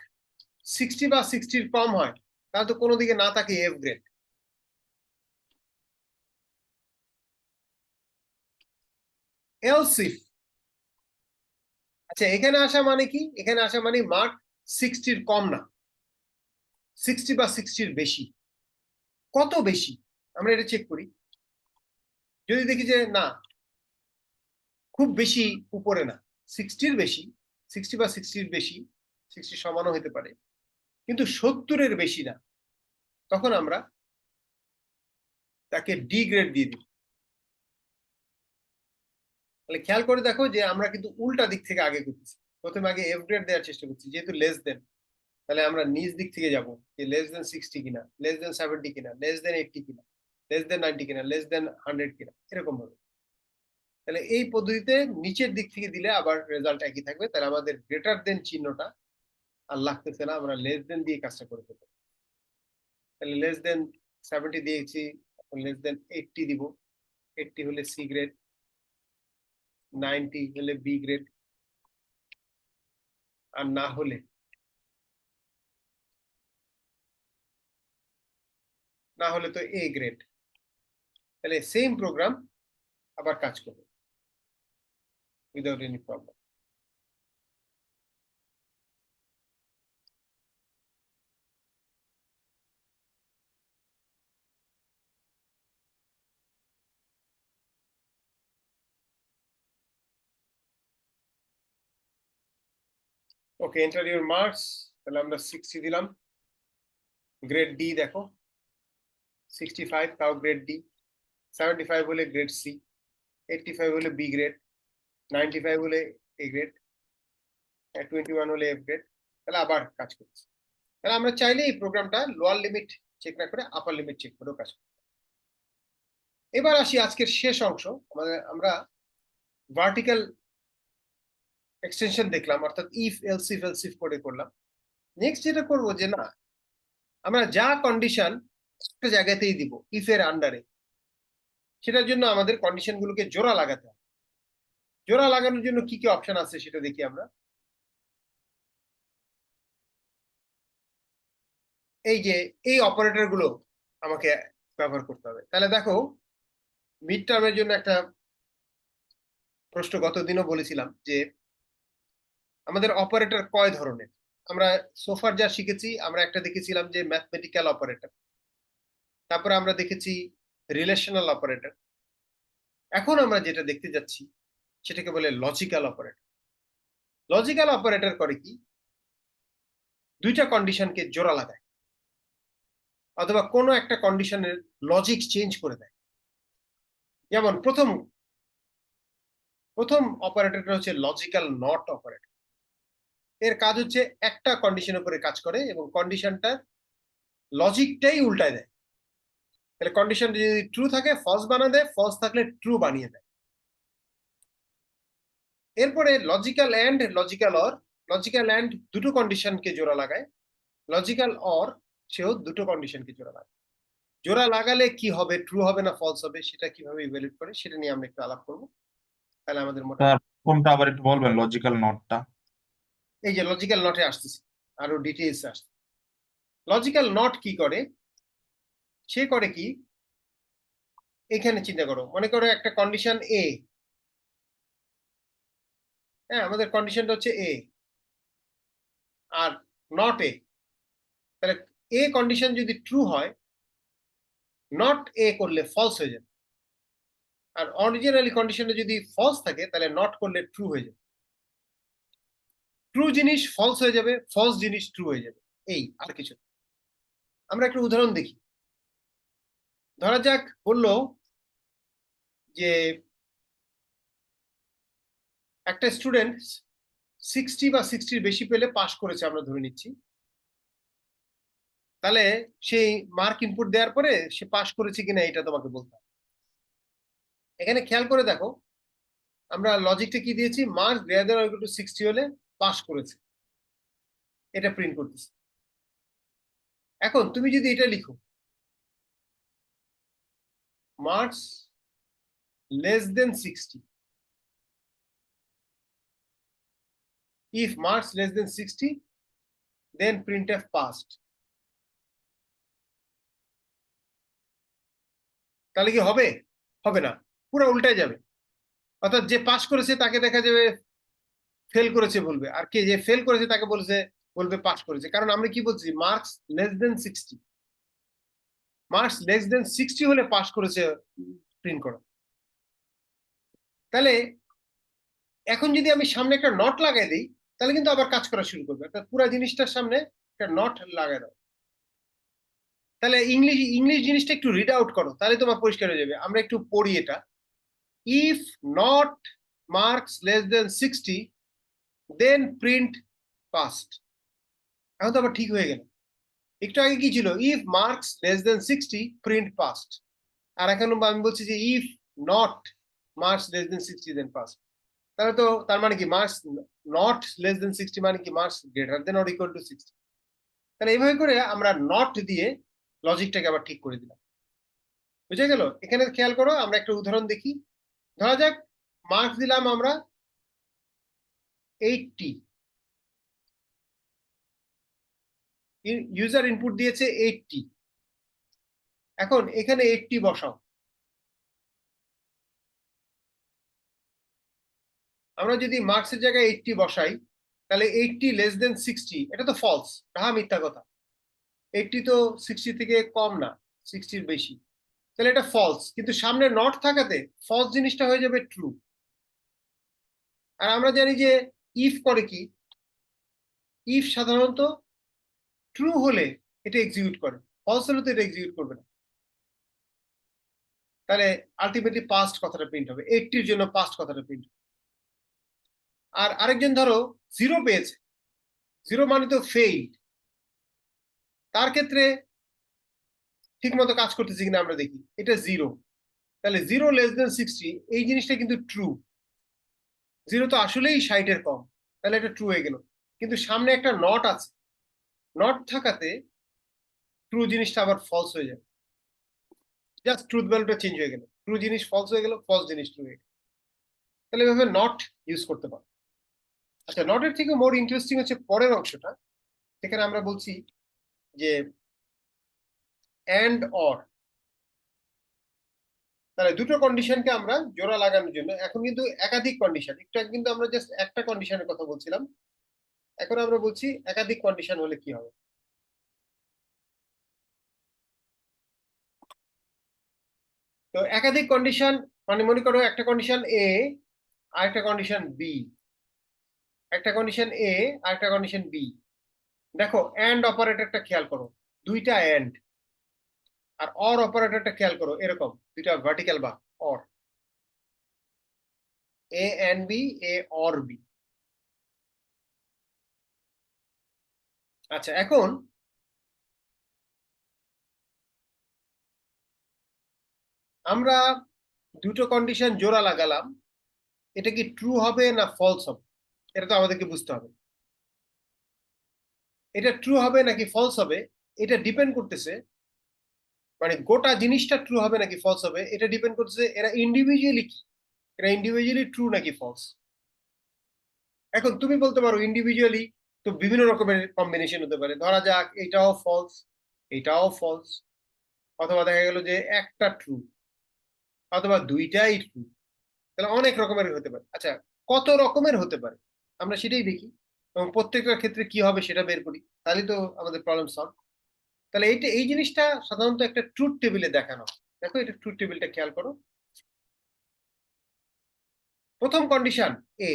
60 বা 60 কম হয়, তাহলে তো কোনো দিকে না থাকে এফ গ্রেড। এলস ইফ, আচ্ছা এখানে আসা মানে কি, এখানে আসা মানে মার্ক 60 কম না, 60 বা 60 বেশি। কত বেশি আমরা এটা চেক করি। যদি দেখি যে না, খুব বেশি উপরে না, 60 বেশি, 60 বা 60 বেশি, 60 সমানও হতে পারে, কিন্তু 70 বেশি না, তখন আমরা তাকে ডি গ্রেড দিয়ে দিই। তাহলে খেয়াল করে দেখো যে আমরা কিন্তু উল্টা দিক থেকে আগে করতেছি। প্রথমে আগে এফ গ্রেড দেওয়ার চেষ্টা করছি, যেহেতু লেস দেন, তাহলে আমরা নিচ দিক থেকে যাব যে লেস দেন 60 কিনা, লেস দেন 70 কিনা, লেস দেন 80 কিনা, লেস দেন 90 কিনা, লেস দেন 100 কিনা, এরকম ভাবে। তাহলে এই পদ্ধতিতে নিচের দিক থেকে দিলে আবার রেজাল্ট একই থাকবে। তাহলে আমাদের গ্রেটার দেন চিহ্নটা আর লাগতেছে না, আমরা লেস দেন দিয়ে কাজটা করে ফেলবো। তাহলে লেস দেন 70 দিয়েছি, লেস দেন 80 দিব। 80 হলে সি গ্রেড, 90 হলে বি গ্রেড, আর না হলে তো এ গ্রেড। তাহলে সেম প্রোগ্রাম আবার কাজ করবে without any problem. Okay, enter your marks, তাহলে আমরা 60 দিলাম। গ্রেড ডি দেখো 65, তাও গ্রেড ডি। 75 হলে গ্রেড সি, 85 হলে বি গ্রেড, 95 হলে এ গ্রেড, 21 হলে এফ গ্রেড। তাহলে আবার কাজ করছে। তাহলে আমরা চাইলে এই প্রোগ্রামটা লোয়ার লিমিট চেক না করে আপার লিমিট চেক করেও কাজ করতে পারি। এবার আসি আজকের শেষ অংশ। আমরা ভার্টিক্যাল এক্সটেনশন দেখলাম, অর্থাৎ ইফ এলস ইফ করে করলাম। নেক্সট যেটা করবো যে না, আমরা যা কন্ডিশন একটা জায়গাতেই দিব ইফ এর আন্ডারে, সেটার জন্য আমাদের কন্ডিশন গুলোকে জোড়া লাগাতে হবে। জোড়া লাগানোর জন্য কি কি অপশন আছে সেটা দেখি আমরা। এই যে এই অপারেটর গুলো আমাকে ব্যবহার করতে হবে। তাহলে দেখো, মিড টার্মের জন্য একটা প্রশ্ন গত দিনও বলেছিলাম যে আমাদের অপারেটর কয় ধরনের। আমরা সোফার যা শিখেছি, আমরা একটা দেখেছিলাম যে ম্যাথমেটিক্যাল অপারেটর, তারপরে আমরা দেখেছি রিলেশনাল অপারেটর। এখন আমরা যেটা দেখতে যাচ্ছি সেটাকে বলে লজিক্যাল অপারেটর। লজিক্যাল অপারেটর করে কি, দুইটা কন্ডিশনকে জোড়া লাগায় অথবা কোনো একটা কন্ডিশনের লজিক চেঞ্জ করে দেয়। যেমন প্রথম অপারেটরটা হচ্ছে লজিক্যাল নট অপারেটর। এর কাজ হচ্ছে একটা কন্ডিশনের উপরে কাজ করে এবং কন্ডিশনটা লজিকটাই উল্টায় দেয়। তাহলে কন্ডিশন যদি ট্রু থাকে ফলস বানিয়ে দেয়, ফলস থাকলে ট্রু বানিয়ে দেয়। এরপরে logical and logical or. Logical and দুটো কন্ডিশনকে জোড়া লাগায়, লজিক্যাল অর সেও দুটো কন্ডিশনকে জোড়া লাগায়। জোড়া লাগালে কি হবে, ট্রু হবে না ফলস হবে, সেটা কিভাবে ইভ্যালুয়েট করে সেটা নিয়ে আমরা একটু আলাপ করবো। তাহলে আমাদের স্যার কোনটা আবার একটু বলবেন, লজিক্যাল নটটা? এই যে লজিক্যাল নটে আসতেছি, আরো ডিটেইলস আসছে। লজিক্যাল নট কি করে, সে করে কি, এখানে চিন্তা করো, মনে করো একটা কন্ডিশন এ, হ্যাঁ আমাদের কন্ডিশনটা হচ্ছে এ আর নট এ। তাহলে এ কন্ডিশন যদি ট্রু হয়, নট এ করলে ফলস হয়ে যাবে। আর অরিজিনালি কন্ডিশনে যদি ফলস থাকে তাহলে নট করলে ট্রু হয়ে যাবে। ট্রু জিনিস ফলস হয়ে যাবে, ফলস জিনিস ট্রু হয়ে যাবে, এই আর কিছু। আমরা একটা উদাহরণ দেখি। ধরা যাক বললো যে একটা স্টুডেন্ট 60 বা 60 বেশি পেলে পাস করেছে, আমরা ধরে নিচ্ছি। তাহলে সেই মার্ক ইনপুট দেওয়ার পরে সে পাস করেছে কিনা এটা তোমাকে বলতে হবে। এখানে খেয়াল করে দেখো, আমরা লজিকটা কি দিয়েছি, mark greater than or equal two 60 হলে পাস করেছে, এটা প্রিন্ট করতেছে। এখন তুমি যদি এটা লিখো, marks less than 60, if marks less than 60 then printf passed, তাহলে কি হবে? হবে না, পুরো উল্টে যাবে। অর্থাৎ যে পাস করেছে তাকে দেখা যাবে ফেল করেছে বলবে, আর কে যে ফেল করেছে তাকে বলবে পাস করেছে। কারণ আমরা কি বলছি, marks less than 60, marks less than 60 হলে পাস করেছে প্রিন্ট করো। তাহলে এখন যদি আমি সামনে একটা নট লাগাই দিই, তাহলে কিন্তু আবার কাজ করা শুরু করবে। অর্থাৎ পুরো জিনিসটার সামনে একটা নট লাগাই দাও। তাহলে ইংলিশ জিনিসটা একটু রিড আউট করো, তাহলে তোমার পরিষ্কার হয়ে যাবে। আমরা একটু পড়ি এটা। If not marks less than 60 then print passed. এখন তো আবার ঠিক হয়ে গেল। একটু আগে কি ছিল, if marks less than 60 print passed. আর এখন আমি বলছি যে if not marks less than 60 then passed. তাহলে তো তার মানে কি, মার্কস নট লেস দেন 60 মানে কি marks greater than or equal two 60। তাহলে এইভাবে করে আমরা নট দিয়ে লজিকটাকে আবার ঠিক করে দিলাম। বুঝে গেল? এখানে খেয়াল করো, আমরা একটা উদাহরণ দেখি। ধরা যাক মার্কস দিলাম আমরা 80, ইউজার ইনপুট দিয়েছে 80। এখন এখানে 80 বসাও। আমরা যদি মার্কসের জায়গায় 80 বসাই, তাহলে 80 লেস দেন 60, এটা তো ফলস, হ্যাঁ মিথ্যা কথা। 80 তো 60 থেকে কম না, 60 বেশি, তাহলে এটা ফলস। কিন্তু সামনে নট থাকাতে ফলস জিনিসটা হয়ে যাবে ট্রু। আর আমরা জানি যে ইফ করে কি, ইফ সাধারণত ট্রু হলে এটা এক্সিকিউট করে, ফলস হলে তো এটা এক্সিকিউট করবে না। তাহলে আলটিমেটলি পাস্ট কথাটা প্রিন্ট হবে, 80 জন্য পাস্ট কথাটা প্রিন্ট হবে। আর আরেকজন ধরো 0 পেয়েছে, 0 মানে তো ফেইল্ড, তার ক্ষেত্রে ঠিক মতো কাজ করতেছে কিনা আমরা দেখি, এটা 0, তাহলে 0 লেস দেন 60 এই জিনিসটা কিন্তু ট্রু। 0 তো আসলেই 60-এর কম, তাহলে এটা ট্রু হয়ে গেল। কিন্তু সামনে একটা নট আছে, নট থাকাতে ট্রু জিনিসটা আবার ফলস হয়ে যাবে, জাস্ট ট্রুথ ভ্যালুটা চেঞ্জ হয়ে গেল, ট্রু জিনিস ফলস হয়ে গেল, ফলস জিনিস ট্রু হয়ে গেল। তাহলে এভাবে নট ইউজ করতে পারো। আচ্ছা, নটের থেকে মোর ইন্টারেস্টিং হচ্ছে পরের অংশটা, সেখানে আমরা বলছি যে অ্যান্ড অর। তাহলে দুটো কন্ডিশনকে আমরা জোড়া লাগানোর জন্য, এখন কিন্তু একাধিক কন্ডিশন, একটু আগে কিন্তু আমরা জাস্ট একটা কন্ডিশনের কথা বলছিলাম, এখন আমরা বলছি একাধিক কন্ডিশন হলে কি হবে। তো একাধিক কন্ডিশন মানে মনে করো একটা কন্ডিশন এ আর একটা কন্ডিশন বি, একটা কন্ডিশন এ আর একটা কন্ডিশন বি। দেখো এন্ড অপারেটরটা খেয়াল করো, দুইটা এন্ড। আর অর অপারেটরটা খেয়াল করো, এরকম দুইটা ভার্টিক্যাল বা or, A and B, A or B. আচ্ছা, এখন আমরা দুটো কন্ডিশন জোড়া লাগালাম, এটা কি ট্রু হবে না ফলস হবে, এটা তো আমাদেরকে বুঝতে হবে। এটা ট্রু হবে নাকি ফলস হবে এটা ডিপেন্ড করতেছে, মানে গোটা জিনিসটা ট্রু হবে নাকি ফলস হবে এটা ডিপেন্ড করতেছে এরা ইন্ডিভিজুয়ালি কি, এরা ইন্ডিভিজুয়ালি ট্রু নাকি ফলস। এখন তুমি বলতে পারো ইন্ডিভিজুয়ালি তো বিভিন্ন রকমের কম্বিনেশন হতে পারে, ধরা যাক এটাও ফলস, এটাও ফলস, অথবা দেখা গেল যে একটা ট্রু, অথবা দুইটাই ট্রু, তাহলে অনেক রকমের হতে পারে। আচ্ছা, কত রকমের হতে পারে আমরা সেটাই দেখি, এবং প্রত্যেকটার ক্ষেত্রে কি হবে সেটা বের করি, তাহলে তো আমাদের প্রবলেম সলভ। তাহলে এইটা, এই জিনিসটা সাধারণত একটা ট্রুথ টেবিলে দেখানো হয়। দেখো এটা ট্রুথ টেবিলটা খেয়াল করো, প্রথম কন্ডিশন এ,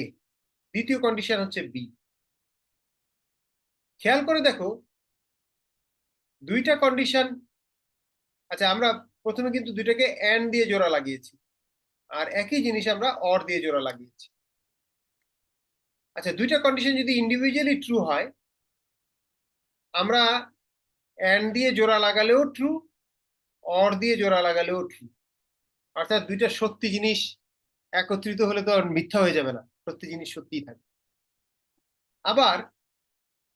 দ্বিতীয় কন্ডিশন হচ্ছে বি। খেয়াল করে দেখো দুইটা কন্ডিশন, আচ্ছা আমরা প্রথমে কিন্তু দুইটাকে এন্ড দিয়ে জোড়া লাগিয়েছি, আর একই জিনিস আমরা অর দিয়ে জোড়া লাগিয়েছি। আচ্ছা, দুইটা কন্ডিশন যদি ইন্ডিভিজুয়ালি ট্রু হয়, আমরা এন্ড দিয়ে জোড়া লাগালেও ট্রু, অর দিয়ে জোড়া লাগালেও ট্রু। অর্থাৎ দুইটা সত্যি জিনিস একত্রিত হলে তো আর মিথ্যা হয়ে যাবে না, সত্যি জিনিস সত্যিই থাকবে। আবার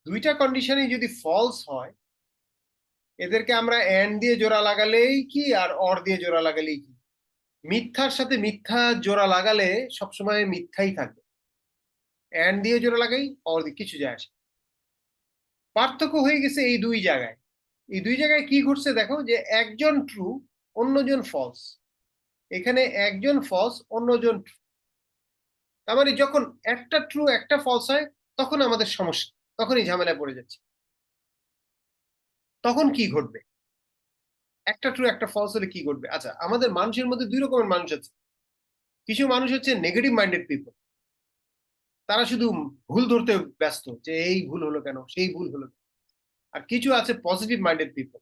দুইটা কন্ডিশনই যদি ফলস হয়, এদেরকে আমরা এন্ড দিয়ে জোড়া লাগালেই কি আর অর দিয়ে জোড়া লাগালেই কি, মিথ্যার সাথে মিথ্যা জোড়া লাগালে সবসময় মিথ্যাই থাকবে, এন্ড দিয়ে জোড়া লাগাই অর দিয়ে কিছু যায় আসে। পার্থক্য হয়ে গেছে এই দুই জায়গায়। এই দুই জায়গায় কি ঘটছে দেখো, যে একজন ট্রু অন্যজন ফলস, এখানে একজন ফলস অন্যজন ট্রু। তার মানে যখন একটা ট্রু একটা ফলস হয় তখন আমাদের সমস্যা, তখনই ঝামেলায় পড়ে যাচ্ছে। তখন কি ঘটবে, একটা ট্রু একটা ফলস হলে কি ঘটবে? আচ্ছা, আমাদের মানুষের মধ্যে দুই রকমের মানুষ আছে। কিছু মানুষ হচ্ছে নেগেটিভ মাইন্ডেড পিপল, তারা শুধু ভুল ধরতে ব্যস্ত, যে এই ভুল হলো কেন, সেই ভুল হলো কেন। আর কিছু আছে পজিটিভ মাইন্ডেড পিপল,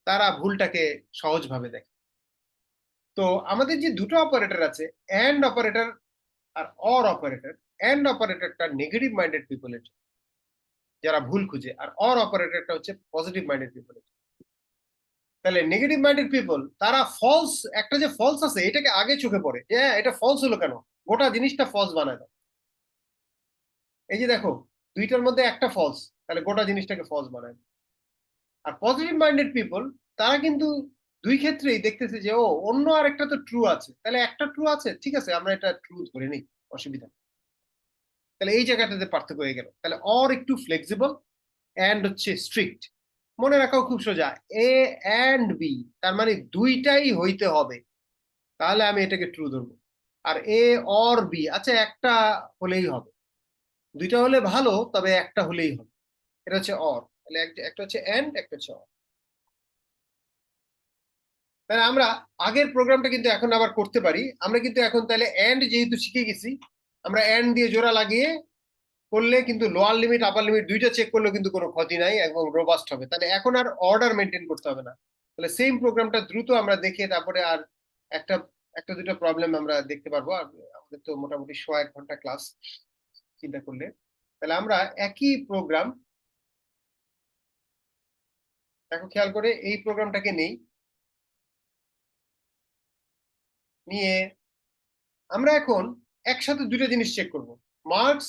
তারা ভুলটাকে সহজভাবে দেখে। তো আমাদের যে দুটো অপারেটর আছে, এন্ড অপারেটর আর অর অপারেটর, এন্ড অপারেটরটা নেগেটিভ মাইন্ডেড পিপলের, যারা ভুল খুঁজে, আর অর অপারেটরটা হচ্ছে পজিটিভ মাইন্ডেড পিপলের। তাহলে নেগেটিভ মাইন্ডেড পিপল তারা ফলস, একটা যে ফলস আছে এটাকে আগে চোখে পড়ে, যে এটা ফলস হলো কেন, গোটা জিনিসটা ফলস বানায় দাও। এই যে দেখো দুইটার মধ্যে একটা ফলস, তাহলে গোটা জিনিসটাকে ফলস বানায়। আর পজিটিভ মাইন্ডেড পিপল তারা কিন্তু দুই ক্ষেত্রেই দেখতেছে যে ও অন্য আরেকটা তো ট্রু আছে, তাহলে একটা ট্রু আছে, ঠিক আছে আমরা এটা ট্রু ধরে নিই, অসুবিধা। তাহলে এই জায়গাটাতে পার্থক্য হয়ে গেল। তাহলে অর একটু ফ্লেক্সিবল, এন্ড হচ্ছে স্ট্রিক্ট। মনে রাখাও খুব সোজা, এ এন্ড বি তার মানে দুইটাই হইতে হবে, তাহলে আমি এটাকে ট্রু ধরবো। আর এ অর বি, আচ্ছা একটা হলেই হবে, দুইটা হলে ভালো তবে একটা হলেই হবে, এটা হচ্ছে অর। তাহলে একটা হচ্ছে এন্ড, একটা হচ্ছে অর। তাহলে আমরা আগের প্রোগ্রামটা কিন্তু এখন আবার করতে পারি। আমরা কিন্তু এখন তাহলে এন্ড যেহেতু শিখে গেছি, আমরা এন্ড দিয়ে জোড়া লাগিয়ে করলে কিন্তু লোয়ার লিমিট আপার লিমিট দুইটা চেক করলেও কিন্তু কোনো ক্ষতি নাই এবং রোবাস্ট হবে। তাহলে এখন আর অর্ডার মেনটেন করতে হবে না। তাহলে সেম প্রোগ্রামটা দ্রুত আমরা দেখে তারপরে আর একটা একটা দুটো প্রবলেম আমরা দেখতে পারবো। আর আমাদের তো মোটামুটি 1 ঘন্টা ক্লাস চিন্তা করলে, তাহলে আমরা একই প্রোগ্রাম দেখো খেয়াল করে এই প্রোগ্রামটাকে নেই, নিয়ে আমরা এখন একসাথে দুটো জিনিস চেক করব। মার্কস,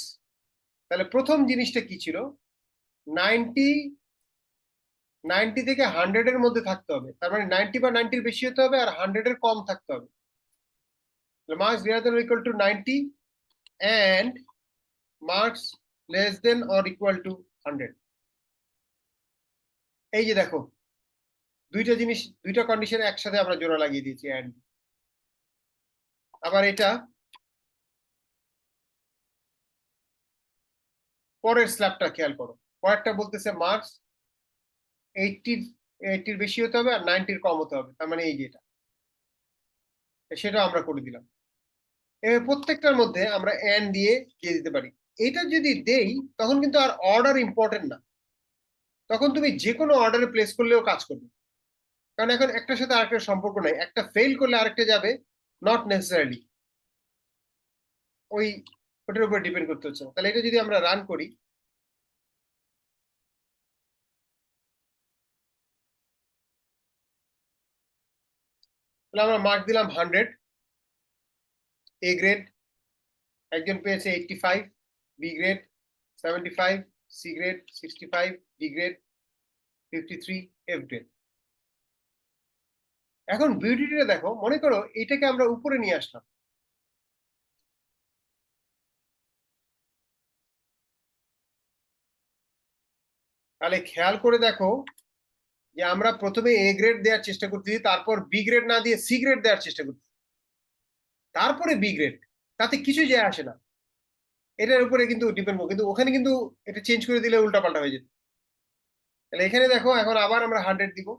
তাহলে প্রথম জিনিসটা কি ছিল, 90 থেকে 100 এর মধ্যে থাকতে হবে। তার মানে 90 বা 90 এর বেশি হতে হবে আর 100 এর কম থাকতে হবে। Marks greater than equal to 90 and marks less than or equal to 100। এই যে দেখো দুইটা জিনিস, দুইটা কন্ডিশন একসাথে আমরা জোড়া লাগিয়ে দিয়েছি। এন্ড আবার এটা পরের স্ল্যাবটা খেয়াল করো, পরেরটা বলতেছে মার্কস 80 বেশি হতে হবে আর 90 কম হতে হবে। তার মানে এই যেটা, সেটা আমরা করে দিলাম। এবার প্রত্যেকটার মধ্যে আমরা এন্ড দিয়ে দিতে পারি। এটা যদি দেই তখন কিন্তু আর অর্ডার ইম্পর্টেন্ট না, তখন তুমি যে কোনো অর্ডারে প্লেস করলেও কাজ করবে, কারণ এখন একটার সাথে আরেকটার সম্পর্ক নাই। একটা ফেল করলে আরেকটা যাবে, নট নেসেসারিলি ওটার উপর ডিপেন্ড করতে হচ্ছে। তাহলে এটা যদি আমরা রান করি, তাহলে আমরা মার্ক দিলাম 100, এ গ্রেড, একজন পেয়েছে 85, B grade 75, C grade 65, D grade 53, F grade. এখন বিউটিটা দেখো, মনে করো এটাকে আমরা উপরে নিয়ে আসলাম, তাহলে খেয়াল করে দেখো যে আমরা প্রথমে এ গ্রেড দেওয়ার চেষ্টা করতেছি, তারপর বি গ্রেড না দিয়ে সি গ্রেড দেওয়ার চেষ্টা করতেছি, তারপরে বি গ্রেড, তাতে কিছু যায় আসে না, এটার উপরে কিন্তু ডিপেন্ড করবে। কিন্তু ওখানে কিন্তু এটা চেঞ্জ করে দিলে উল্টাপাল্টা হয়ে যেত। তাহলে এখানে দেখো এখন আবার আমরা 100 দিব,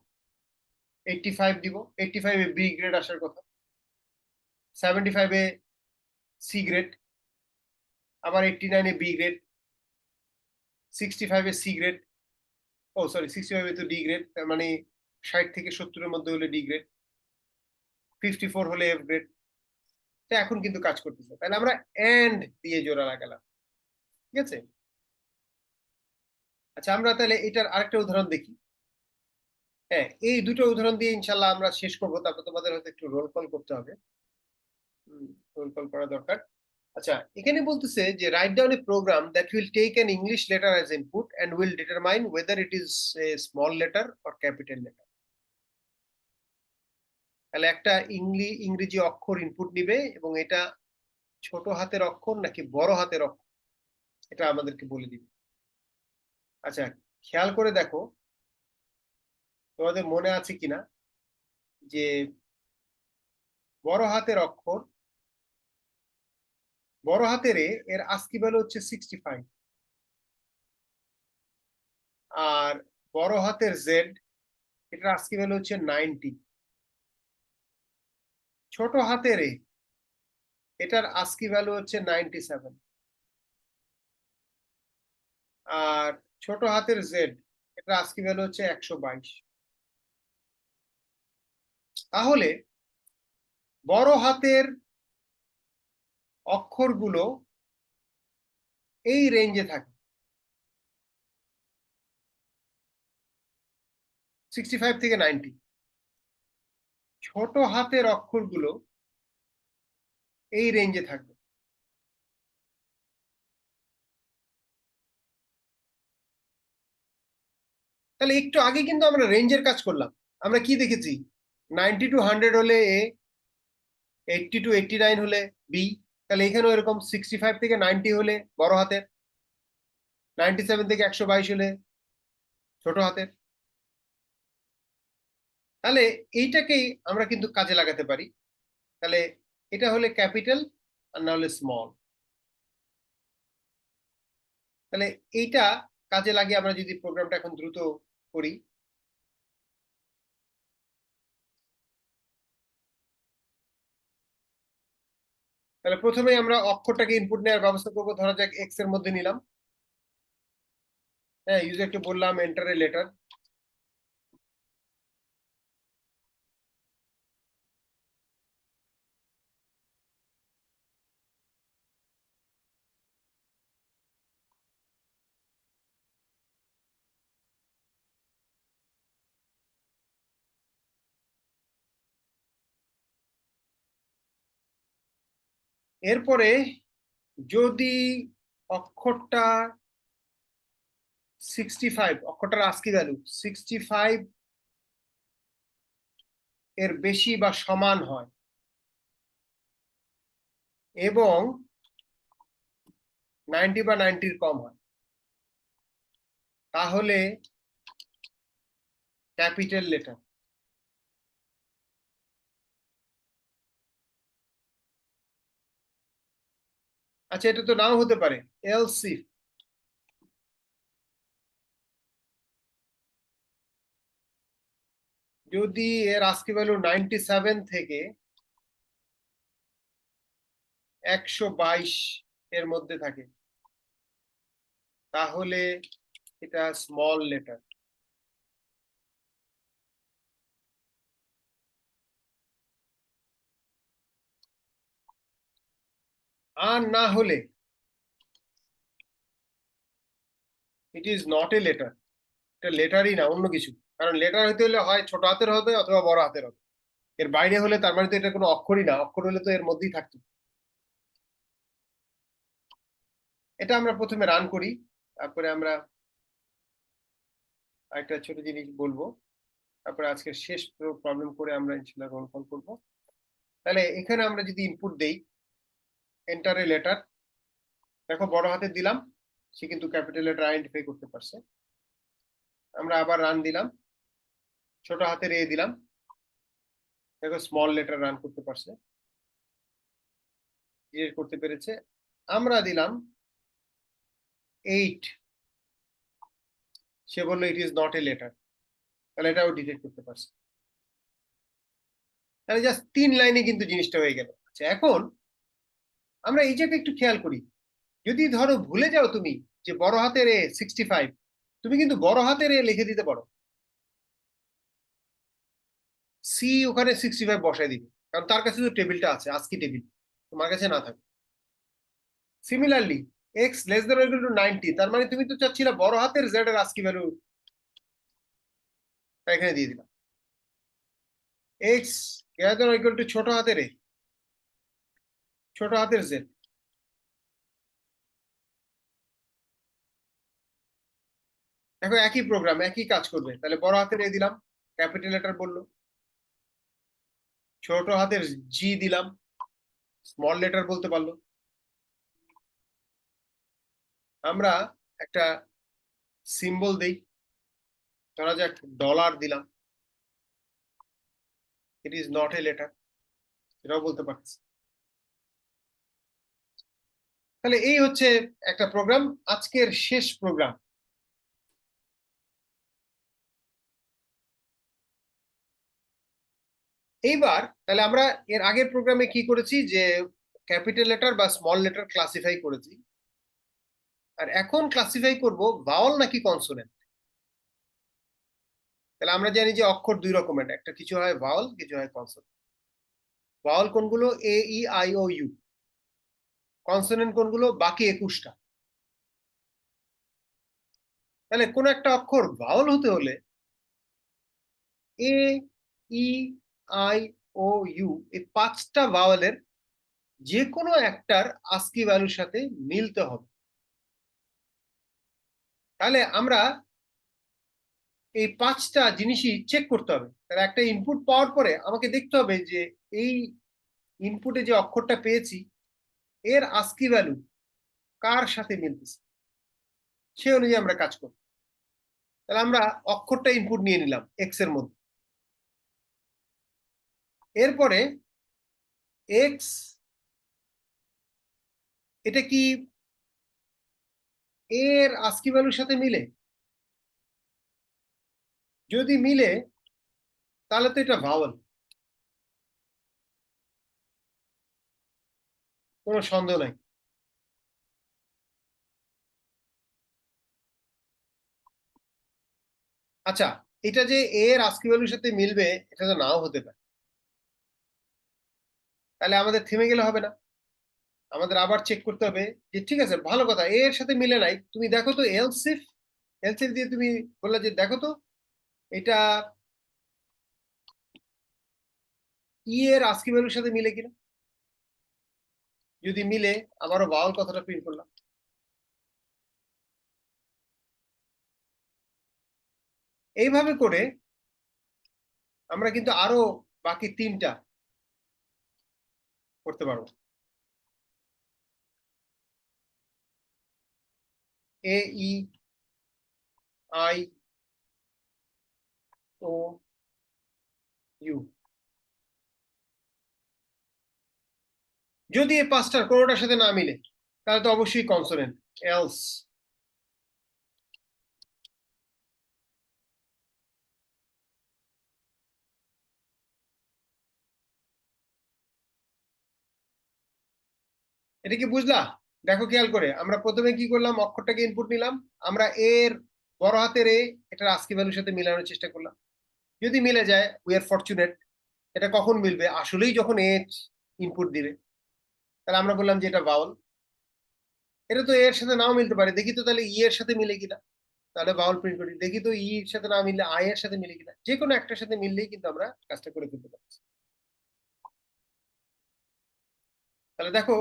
85 দিব, 85 এ বি গ্রেড আসার কথা, 75 এ সি গ্রেড, আবার 89 এ বি গ্রেড, 65 এ সি গ্রেড, ও সরি 65 এ তো ডি গ্রেড, তার মানে 60 থেকে 70 এর মধ্যে হলে ডি গ্রেড, 54 হলে এফ গ্রেড। এখন কিন্তু কাজ করতেছে। তাহলে আমরা এন্ড দিয়ে জোড়া লাগালাম, ঠিক আছে। আচ্ছা, আমরা তাহলে এটার আরেকটা উদাহরণ দেখি। হ্যাঁ, এই দুটো উদাহরণ দিয়ে ইনশাল্লাহ আমরা শেষ করবো, তারপর তোমাদের হয়তো একটু রোল কল করতে হবে, রোল কল করা দরকার। আচ্ছা, এখানে বলতেছে যে write down a program that will take an English letter as input and will determine whether it is a small letter or capital letter. তাহলে একটা ইংরেজি অক্ষর ইনপুট নিবে এবং এটা ছোট হাতের অক্ষর নাকি বড় হাতের অক্ষর এটা আমাদেরকে বলে দিবে। আচ্ছা, খেয়াল করে দেখো তোমাদের মনে আছে কিনা যে বড় হাতের অক্ষর, বড় হাতের এর আস্কি ভ্যালু হচ্ছে 65, আর বড় হাতের জেড এটার আস্কি ভ্যালু হচ্ছে 90। ছোট হাতের এটার আস্কি ভ্যালু হচ্ছে 97, আর ছোট হাতের জেড এটার আস্কি ভ্যালু হচ্ছে 122। তাহলে বড় হাতের অক্ষরগুলো এই রেঞ্জে থাকে, 65 থেকে 90। ছোট হাতের অক্ষরগুলো এই রেঞ্জে থাকবে। তাহলে একটু আগে কিন্তু আমরা রেঞ্জের কাজ করলাম। আমরা কি দেখেছি, 90 টু 100 হলে এ, 80 টু 89 হলে বি। তাহলে এখানেও এরকম 65 থেকে 90 হলে বড় হাতের, 97 থেকে 122 হলে ছোট হাতের। তাহলে এইটাকেই আমরা কিন্তু কাজে লাগাতে পারি। তাহলে এটা হলে ক্যাপিটাল আর না হলে স্মল। তাহলে এইটা কাজে লাগিয়ে আমরা যদি প্রোগ্রামটা এখন দ্রুত করি, তাহলে প্রথমে আমরা অক্ষরটাকে ইনপুট নেওয়ার ব্যবস্থা করবো। ধরা যাক এক্স এর মধ্যে নিলাম, হ্যাঁ, ইউজারকে বললাম এন্টার এ লেটার। এরপরে যদি অক্ষরটা 65, অক্ষরটার আস্কি ভ্যালু 65 এর বেশি বা সমান হয় এবং 90 বা 90 কম হয়, তাহলে ক্যাপিটাল লেটার। আচ্ছা, এটা তো নাও হতে পারে। এলস ইফ যদি এর আস্কি ভ্যালু 97 থেকে 122 এর মধ্যে থাকে, তাহলে এটা স্মল লেটার। আর না হলে it is not a letter. এটা লেটারই না, অন্য কিছু। কারণ লেটার হতে হলে হয় ছোট হাতের হবে অথবা বড় হাতের হবে। এর বাইরে হলে তার মানে তো এটা কোনো অক্ষরই না, অক্ষর হলে তো এর মধ্যেই থাকতো। এটা আমরা প্রথমে রান করি, তারপরে আমরা একটা ছোট জিনিস বলবো, তারপরে আজকের শেষ প্রবলেম করে আমরা ইনশাআল্লাহ রোল কল করবো। তাহলে এখানে আমরা যদি ইনপুট দেই এন্টার এ লেটার, দেখো বড় হাতে দিলাম, সে কিন্তু ক্যাপিটাল লেটার আইডেন্টিফাই করতে পারছে। আমরা আবার রান দিলাম, ছোট হাতের এ দিলাম, দেখো স্মল লেটার রান করতে পারছে, ডিটেক্ট করতে পেরেছে। আমরা দিলাম 8, সে বললো it is not a letter, তাহলে এটাও ডিটেক্ট করতে পারছে। তাহলে জাস্ট 3 লাইনে কিন্তু জিনিসটা হয়ে গেল। আচ্ছা, এখন আমরা এই জায়গায় একটু খেয়াল করি, যদি ধরো ভুলে যাও তুমি যে বড় হাতের এ 65, তুমি কিন্তু বড় হাতের এ লিখে দিতে পারো, সি ওখানে 65 বসায় দিবে, কারণ তার কাছে তো টেবিলটা আছে, আস্কি টেবিল, তোমার কাছে না থাকে। Similarly x less than equal to 90, তার মানে তুমি তো চাচ্ছিলে বড় হাতের জেড এর আস্কি ভ্যালু, এখানে দিয়ে দিলাম। X greater than equal to ছোট হাতের এ, ছোট হাতের জেড, দেখো একই প্রোগ্রাম একই কাজ করবে। তাহলে বড় হাতের এ দিলাম, ক্যাপিটাল লেটার বললো, ছোট হাতের জি দিলাম, স্মল লেটার বলতে পারলো। আমরা একটা সিম্বল দেই, ধরা যাক ডলার দিলাম, it is not a letter, এটাও বলতে পারছি। তাহলে এই হচ্ছে একটা প্রোগ্রাম, আজকের শেষ প্রোগ্রাম। এইবার তাহলে আমরা এর আগের প্রোগ্রামে কি করেছি, যে ক্যাপিটাল লেটার বা স্মল লেটার ক্লাসিফাই করেছি, আর এখন ক্লাসিফাই করব ভাওয়াল নাকি কনসোনেন্ট। তাহলে আমরা জানি যে অক্ষর দুই রকমের, একটা কিছু হয় ভাওয়াল, কিছু হয় কনসোনেন্ট। ভাওয়াল কোনগুলো? A E I O U. Consonant কোনগুলো? বাকি 21টা। তাহলে কোন একটা অক্ষর ভাওয়াল হতে হলে এ ই আই ও ইউ, এই 5টা ভাওয়ালের যে কোনো একটার আস্কি ভ্যালুর সাথে মিলতে হবে। তাহলে আমরা এই 5টা জিনিসই চেক করতে হবে। তাহলে একটা ইনপুট পাওয়ার পরে আমাকে দেখতে হবে যে এই ইনপুটে যে অক্ষরটা পেয়েছি এর আস্কি ভ্যালু কার সাথে মিলতেছে, সে অনুযায়ী আমরা কাজ করব। তাহলে আমরা অক্ষরটা ইনপুট নিয়ে নিলাম এক্স এর মধ্যে, এরপরে এক্স এটা কি এর আস্কি ভ্যালুর সাথে মিলে? যদি মিলে তাহলে তো এটা ভাওয়াল, কোনো সন্দেহ নাই। আচ্ছা, এটা যে এ এর আস্কি ভ্যালুর সাথে মিলবে এটা তো নাও হতে পারে, তাহলে আমাদের থেমে গেলে হবে না, আমাদের আবার চেক করতে হবে যে ঠিক আছে ভালো কথা এ এর সাথে মিলে নাই, তুমি দেখো তো এলস ইফ, এলস ইফ দিয়ে তুমি বললে যে দেখো তো এটা ই এর আস্কি ভ্যালুর সাথে মিলে কিনা, যদি মিলে আবারও ভাওয়াল কথাটা প্রিন্ট করলাম। এইভাবে করে আমরা কিন্তু আরো বাকি 3টা করতে পারবো। এ ই আই ও ইউ, যদি এই 5টার কোনোটার সাথে না মিলে তাহলে তো অবশ্যই কনসোনেন্ট, এলস। এটা কি বুঝলা? দেখো খেয়াল করে আমরা প্রথমে কি করলাম, অক্ষরটাকে ইনপুট নিলাম, আমরা এর বড় হাতের এ এটার আস্কি ভ্যালুর সাথে মিলানোর চেষ্টা করলাম, যদি মিলে যায় উই আর ফরচুনেট। এটা কখন মিলবে? আসলেই যখন এ ইনপুট দিবে, তাহলে আমরা বললাম যে এটা ভাওয়াল। এটা তো এর সাথে নাও মিলতে পারে, দেখি তো তাহলে ই এর সাথে মিলে কিনা, তাহলে ভাওয়াল প্রিন্ট করি, দেখি তো ই এর সাথে না মিললে আই এর সাথে মিলে কিনা, যে কোনো একটার সাথে মিললেই কিন্তু আমরা কাজটা করে ফেলতে পারছি। তাহলে দেখো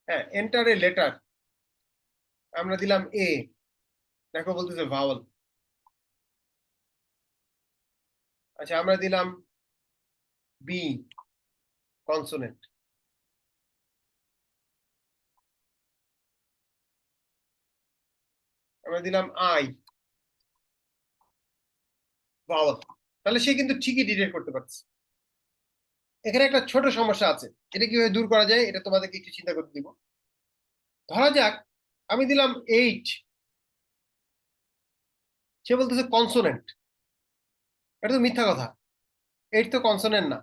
হ্যাঁ, এন্টার এ লেটার, আমরা দিলাম এ, দেখো বলতেছে ভাওয়াল। আচ্ছা আমরা দিলাম বি, কনসোনেন্ট। আমরা দিলাম আই, ভাওয়াল। তাহলে সে কিন্তু ঠিকই ডিটেক্ট করতে পারছে। এখানে একটা ছোট সমস্যা আছে, এটা কিভাবে দূর করা যায় এটা তোমাদেরকে একটু চিন্তা করতে দিব। ধরা যাক আমি দিলাম 8, সে বলতেছে কনসোনেন্ট, এটা তো মিথ্যা কথা, 8 তো কনসোনেন্ট না।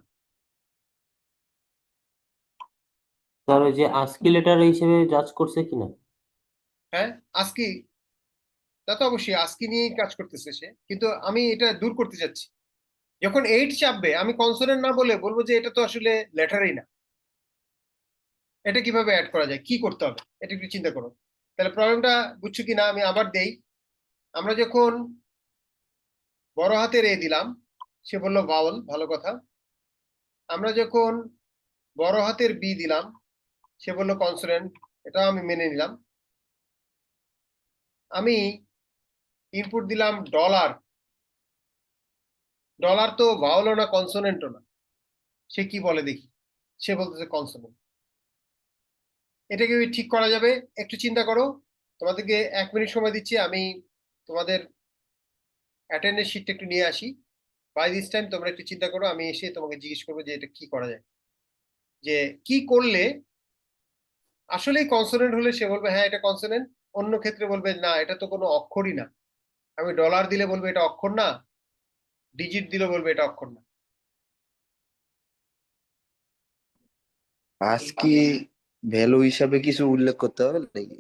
স্যার ওই যে আস্কি লেটার হিসেবে জাজ করছে কিনা? হ্যাঁ আজকি, তা তো অবশ্যই আজকি নিয়েই কাজ করতেছে সে, কিন্তু আমি এটা দূর করতে চাচ্ছি। যখন 8 চাপবে আমি কনসোনেন্ট না বলে বলবো যে এটা তো আসলে লেটারই না, এটা কিভাবে অ্যাড করা যায়, কি করতে হবে এটা একটু চিন্তা করো। তাহলে প্রবলেমটা বুঝছো কি না আমি আবার দেই। আমরা যখন বড় হাতের এ দিলাম সে বললো ভাওয়াল, ভালো কথা। আমরা যখন বড় হাতের বি দিলাম সে বললো কনসোনেন্ট, এটা আমি মেনে নিলাম। আমি ইনপুট দিলাম ডলার, ডলার তো ভাওয়ালও না কনসোনেন্টও না, সে কি বলে দেখি, সে বলতেছে কনসোনেন্ট। এটাকে ঠিক করা যাবে, একটু চিন্তা করো। তোমাদেরকে 1 মিনিট সময় দিচ্ছি, আমি তোমাদের অ্যাটেন্ডেন্স শিটটা একটু নিয়ে আসি। বাই দিস টাইম তোমরা একটু চিন্তা করো, আমি এসে তোমাকে জিজ্ঞেস করবো যে এটা কি করা যায়, যে কি করলে আসলেই কনসোনেন্ট হলে সে বলবে হ্যাঁ এটা কনসোনেন্ট, অন্য ক্ষেত্রে বলবে না এটা তো কোনো অক্ষরই না। আমি ডলার দিলে বলবে এটা অক্ষর না, ডিজিট দিলে বলবে এটা অক্ষর না। আজকি ভ্যালু হিসাবে কিছু উল্লেখ করতে হবে নাকি?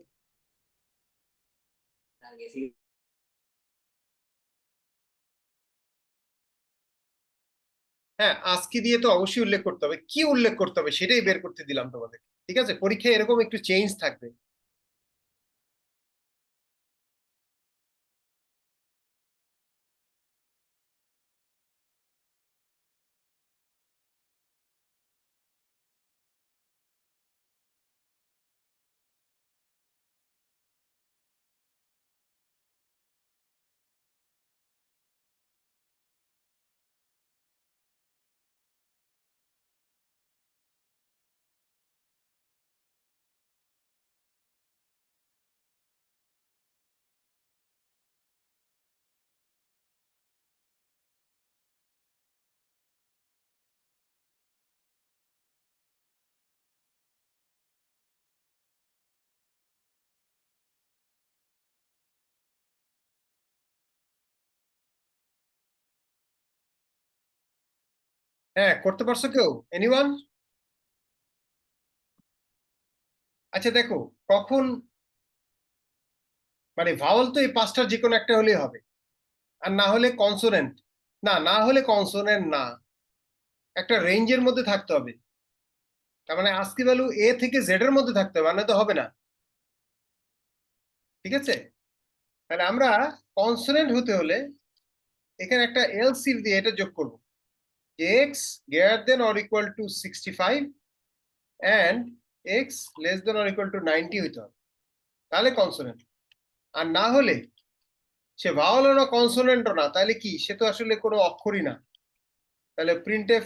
হ্যাঁ আজকে দিয়ে তো অবশ্যই উল্লেখ করতে হবে, কি উল্লেখ করতে হবে সেটাই বের করতে দিলাম তোমাদের। ঠিক আছে, পরীক্ষায় এরকম একটু চেঞ্জ থাকবে। হ্যাঁ করতে পারছো কেউ, এনিওয়ান? আচ্ছা দেখো, কখন মানে ভাওয়াল তো এই পাঁচটার যে কোনো একটা হলেই হবে, আর না হলে কনসোনেন্ট, না হলে কনসোনেন্ট না, একটা রেঞ্জের মধ্যে থাকতে হবে। তার মানে আস্কি ভ্যালু এ থেকে জেড এর মধ্যে থাকতে হবে, মানে তো হবে না। ঠিক আছে, তাহলে আমরা কনসোনেন্ট হতে হলে এখানে একটা এলস ইফ দিয়ে এটা যোগ করব, যে x greater than or equal two 65 and x less than or equal two 90 হইতে হবে, তাহলে কনসোনেন্ট। আর না হলে সে ভাওয়ালও না কনসোনেন্টও না, তাহলে কি, সে তো আসলে কোনো অক্ষরই না, তাহলে প্রিন্টএফ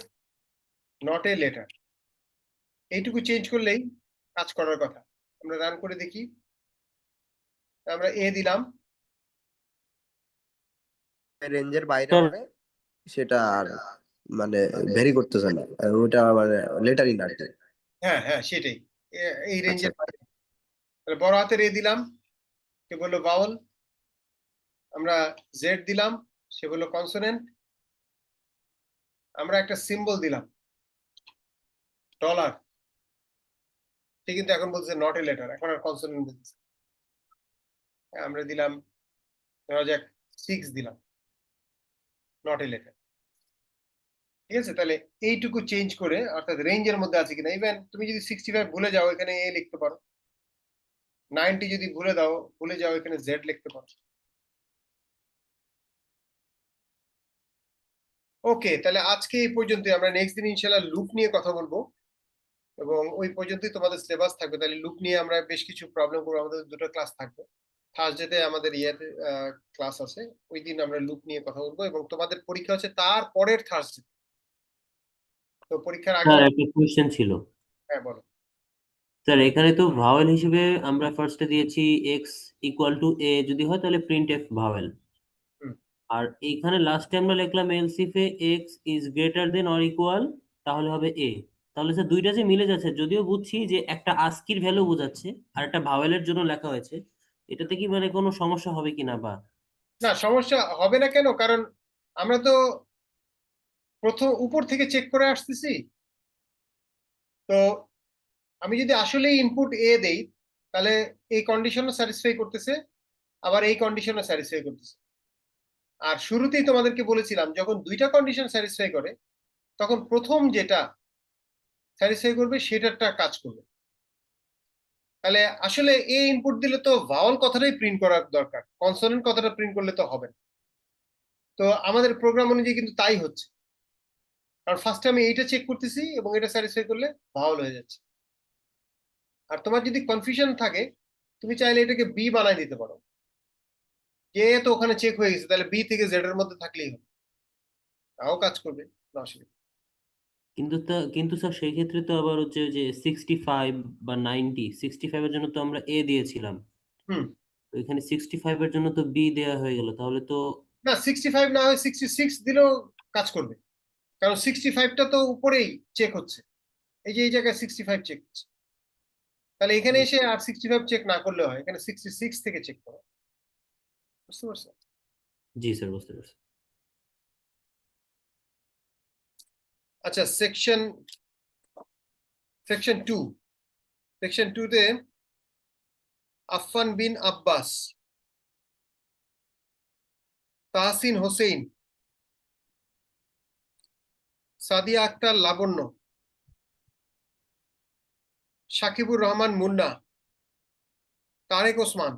নট এ লেটার। এইটুকু চেঞ্জ করলেই কাজ করার কথা। আমরা রান করে দেখি, আমরা এ দিলাম, রেঞ্জের বাইরে স্যার হলে সেটা আর মানে ভেরি করতেছে না, ওটা মানে লেটারই না আর কি। হ্যাঁ হ্যাঁ সেটাই, এই আচ্ছা রেঞ্জের বাইরে। তাহলে বড় হাতের এ দিলাম, সে বললো ভাওয়াল, আমরা জেড দিলাম, সে বললো কনসোনেন্ট, আমরা একটা সিম্বল দিলাম ডলার, সে কিন্তু এখন বলছে নট এ লেটার, এখন আর কনসোনেন্ট বলছে। আমরা দিলাম ধরা যাক 6 দিলাম, নট এ লেটার। ঠিক আছে, তাহলে এইটুকু চেঞ্জ করে, অর্থাৎ রেঞ্জের মধ্যে আছে কিনা, ইভেন তুমি যদি 65 ভুলে যাও এখানে এ লিখতে পারো, 90 যদি ভুলে যাও এখানে জেড লিখতে পারো। ওকে, তাহলে আজকে এই পর্যন্ত, আমরা নেক্সট দিন ইনশাআল্লাহ লুপ নিয়ে কথা বলবো, এবং ওই পর্যন্তই তোমাদের সিলেবাস থাকবে। তাহলে লুপ নিয়ে আমরা বেশ কিছু প্রবলেম করবো, আমাদের দুটো ক্লাস থাকবে। থার্সডেতে আমাদের ইয়েতে ক্লাস আছে, ওই দিন আমরা লুপ নিয়ে কথা বলবো, এবং তোমাদের পরীক্ষা হচ্ছে তার পরের থার্সডে। তো পরীক্ষার আগে স্যার একটা কোশ্চেন ছিল। হ্যাঁ বলো। স্যার এখানে তো ভাওয়েল হিসেবে আমরা ফার্স্টে দিয়েছি এক্স ইকুয়াল টু এ যদি হয় তাহলে প্রিন্ট এফ ভাওয়েল, হুম। আর এইখানে লাস্টে আমরা লিখলাম else if x is greater than or equal, তাহলে হবে এ। তাহলে স্যার দুইটা যে মিলে যাচ্ছে, যদিও বুঝছি যে একটা আস্কির ভ্যালু বোঝাচ্ছে আর একটা ভাওয়েলের জন্য লেখা হয়েছে, এটাতে কি মানে কোনো সমস্যা হবে কিনা বা? না, সমস্যা হবে না কেন, কারণ আমরা তো প্রথম উপর থেকে চেক করে আসতেছি। তো আমি যদি আসলে ইনপুট এ দেই, তাহলে এই কন্ডিশনও স্যাটিসফাই করতেছে, আবার এই কন্ডিশনও স্যাটিসফাই করতেছে। আর শুরুতেই তোমাদেরকে বলেছিলাম, যখন দুইটা কন্ডিশন স্যাটিসফাই করে, তখন প্রথম যেটা স্যাটিসফাই করবে সেটারটা কাজ করবে। তাহলে আসলে এ ইনপুট দিলে তো ভাওয়াল কথাটাই প্রিন্ট করার দরকার, কনসোনেন্ট কথাটা প্রিন্ট করলে তো হবে না। তো আমাদের প্রোগ্রাম অনুযায়ী কিন্তু তাই হচ্ছে, কারণ ফার্স্টে আমি এইটা চেক করতেছি এবং এটা স্যাটিসফাই করলে ভাওয়াল হয়ে যাচ্ছে। আর তোমার যদি কনফিউশন থাকে, তুমি চাইলে এটাকে বি বানাই দিতে পারো, যে তো ওখানে চেক হয়ে গেছে, তাহলে বি থেকে জেড এর মধ্যে থাকলেই হবে, তাও কাজ করবে, না অসুবিধা। কিন্তু স্যার সেই ক্ষেত্রে তো আবার হচ্ছে যে 65 বা 90, 65 এর জন্য তো আমরা এ দিয়েছিলাম, হুম। তো এখানে 65 এর জন্য তো বি দেয়া হয়ে গেল, তাহলে তো না, 65 না হয় 66 দিলেও কাজ করবে, কারণ 65টা তো উপরেই চেক হচ্ছে, এই যে এই জায়গায় 65 চেক হচ্ছে। তাহলে এখানে এসে আর 65 চেক না করলে হয়, এখানে 66 থেকে চেক করো। বুঝতে পারছো? জি স্যার বুঝতে পারছি। আচ্ছা, সেকশন 2, সেকশন 2 তে আফফান বিন আব্বাস, তাহসিন হোসেন, সাদিয়া আক্তার লাবণ্য, Sakibur Rahman Munna, Tarique Osman,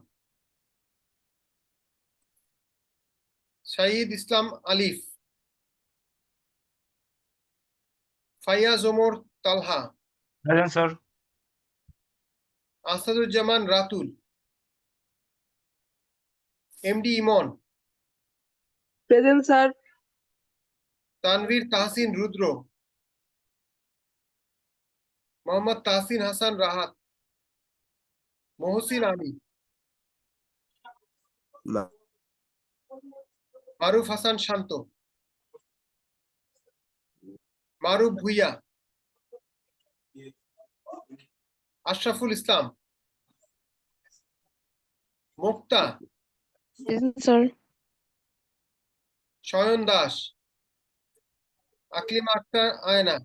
Shahid Islam Alif, Faiyaz Omar Talha, Present, sir. Asaduzzaman Ratul, MD Emon, present sir. Tanvir Tahsin Rudra, Mohammad Tahsin Hasan Rahat, Mohsin Ali, মা- Maruf Hasan Shanto, Maruf Bhuiyan, Ashraful Islam, Mukta, present sir. Shayan Das, Aklima Akter Ayna,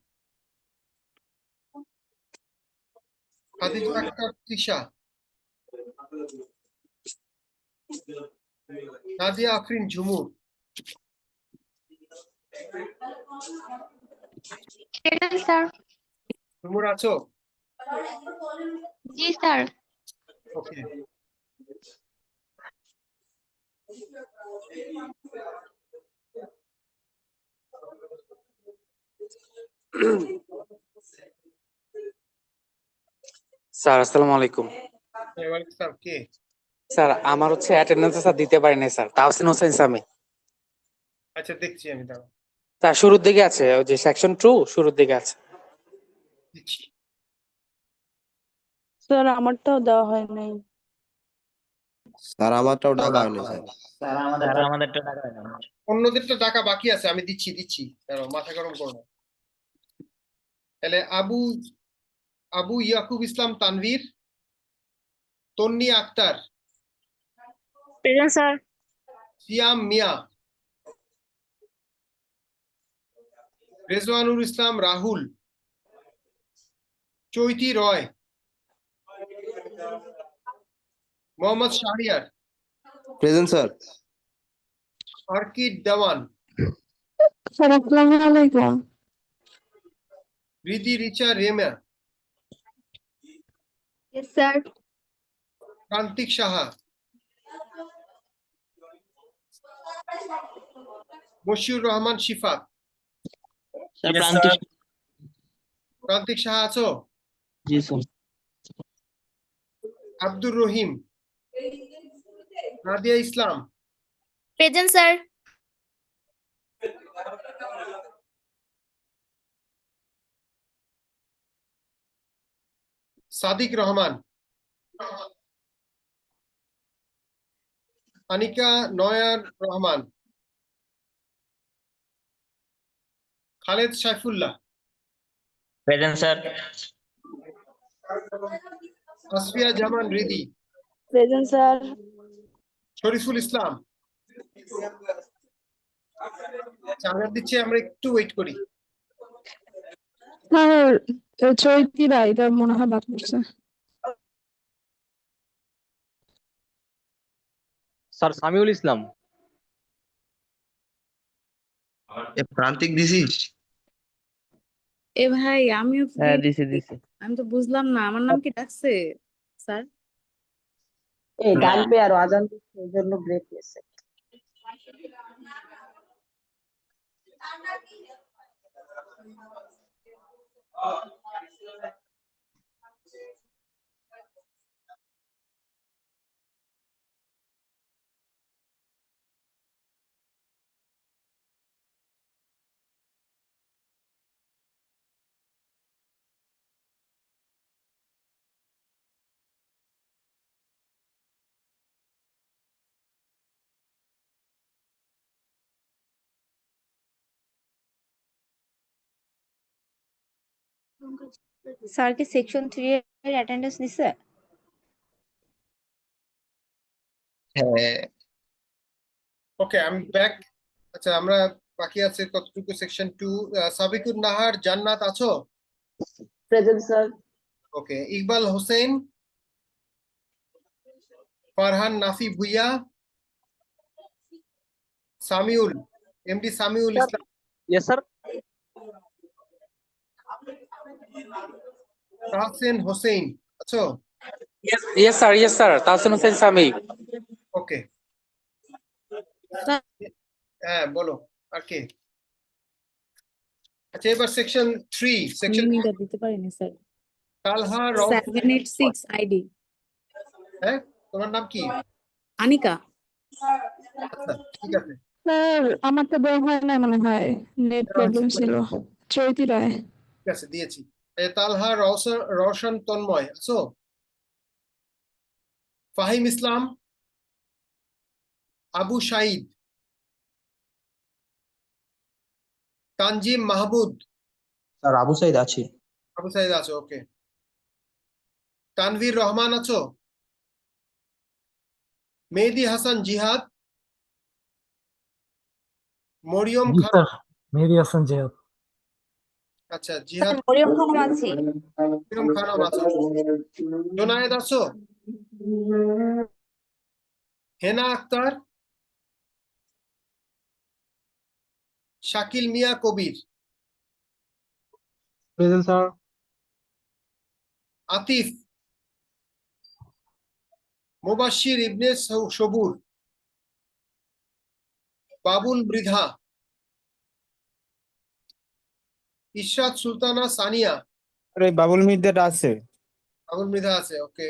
Khadija Akter Trisha, Nadia Afrin Jhumur, present sir. Jhumur আছো? জি স্যার। ওকে, স্যার আসসালামু আলাইকুম। ওয়ালাইকুম আসসালাম। কে? স্যার আমার হচ্ছে অ্যাটেন্ডেন্সে স্যার দিতে পারি নাই স্যার, তাহসিন হোসেন সামি। আচ্ছা, দেখছি আমি, দাঁড়াও, স্যার শুরুর দিকে আছে, ওই যে সেকশন 2 শুরুর দিকে আছে। দিচ্ছি। স্যার আমারটাও দেওয়া হয় নাই। স্যার আমারটাও ডাকা হয়নি স্যার। স্যার আমাদেরটা টাকা হয় না। অন্যদেরটা টাকা বাকি আছে, আমি দিচ্ছি, দাঁড়াও, মাথা গরম করো না। তাহলে Abu Yakub Islam Tanvir, Tonni Akter, present sir. Siam Mia, Rezwanur Islam Rahul, Chaity Roy, Mohammad Shahriar, present sir. Orchid Dewan, sir আসসালামু আলাইকুম। Ridi Richa Rema, yes sir. Prantik Saha, Moshiur Rahman Shifat. Sir Yes, Prantik sir. Prantik Saha আছো? জি sir. Abdur Rahim, Nadia Islam, present sir. Sadiq Rahman, Anika Nayar Rahman, Khaled Saifullah, present sir. Asfia Zaman Ridi, present sir. Shariful Islam. Charger দিচ্ছি, আমরা একটু ওয়েট করি। স্যার চৈতি রায়, এটা মনে হয় বাদ করছে। স্যার সামিউল ইসলাম। প্রান্তিক দিছিস? এ ভাই আমিও তো হ্যাঁ দিই। দিছি। আমি তো বুঝলাম না আমার নাম কি ডাকছে স্যার? এই ডাকবে আর আজান দিচ্ছে এই জন্য ব্রেক নিচ্ছে। স্যার কি সেকশন 3 এর অ্যাটেন্ডেন্স নিছে? হ্যাঁ ওকে, আমি ব্যাক। আচ্ছা, আমরা বাকি আছে কতটুকু? সেকশন 2। সাবিকুর নাহার জান্নাত আছো? Present sir. Okay, Iqbal Hossain, Farhan Nafi Bhuiyan, Samiul, MD Samiul Islam, yes sir. Tahsin Hossain আছো? Yes sir, Tahsin Hossain Sami. Okay, হ্যাঁ বলো, আর কে? আচ্ছা, এবার সেকশন 3। সেকশন মিনিটা দিতে পারিনি স্যার। তালহা 786 আইডি। হ্যাঁ, তোমার নাম কি? আনিকা। আচ্ছা, ঠিক আছে, স্যার আমার তো বের হয় না মনে হয়, নেট প্রবলেম ছিল। চৈতি রায়। ঠিক আছে, দিয়েছি। তালহা রওশন তন্ময় আছো? ফাহিম ইসলাম, আবু সাইদ, তানজিম মাহমুদ। স্যার আবু সাইদ আছি। আবু সাইদ আছো? ওকে। তানভীর রহমান আছো? মেহেদি হাসান জিহাদ, মরিয়ম খান, মেহেদি হাসান জিহাদ। আচ্ছা, জিহাদ মরিয়ম খানম আছি। মরিয়ম খানম আছো, জোনায়েদ আছো, হেনা আক্তার, শাকিল মিয়া কবির, Present, sir. আতিফ, মুবাশশির ইবনে সবুর, বাবুল মৃধা, ইশরাত সুলতানা সানিয়া, আরে বাবুল মির্জাটা আছে। বাবুল মৃধা আছে, okay.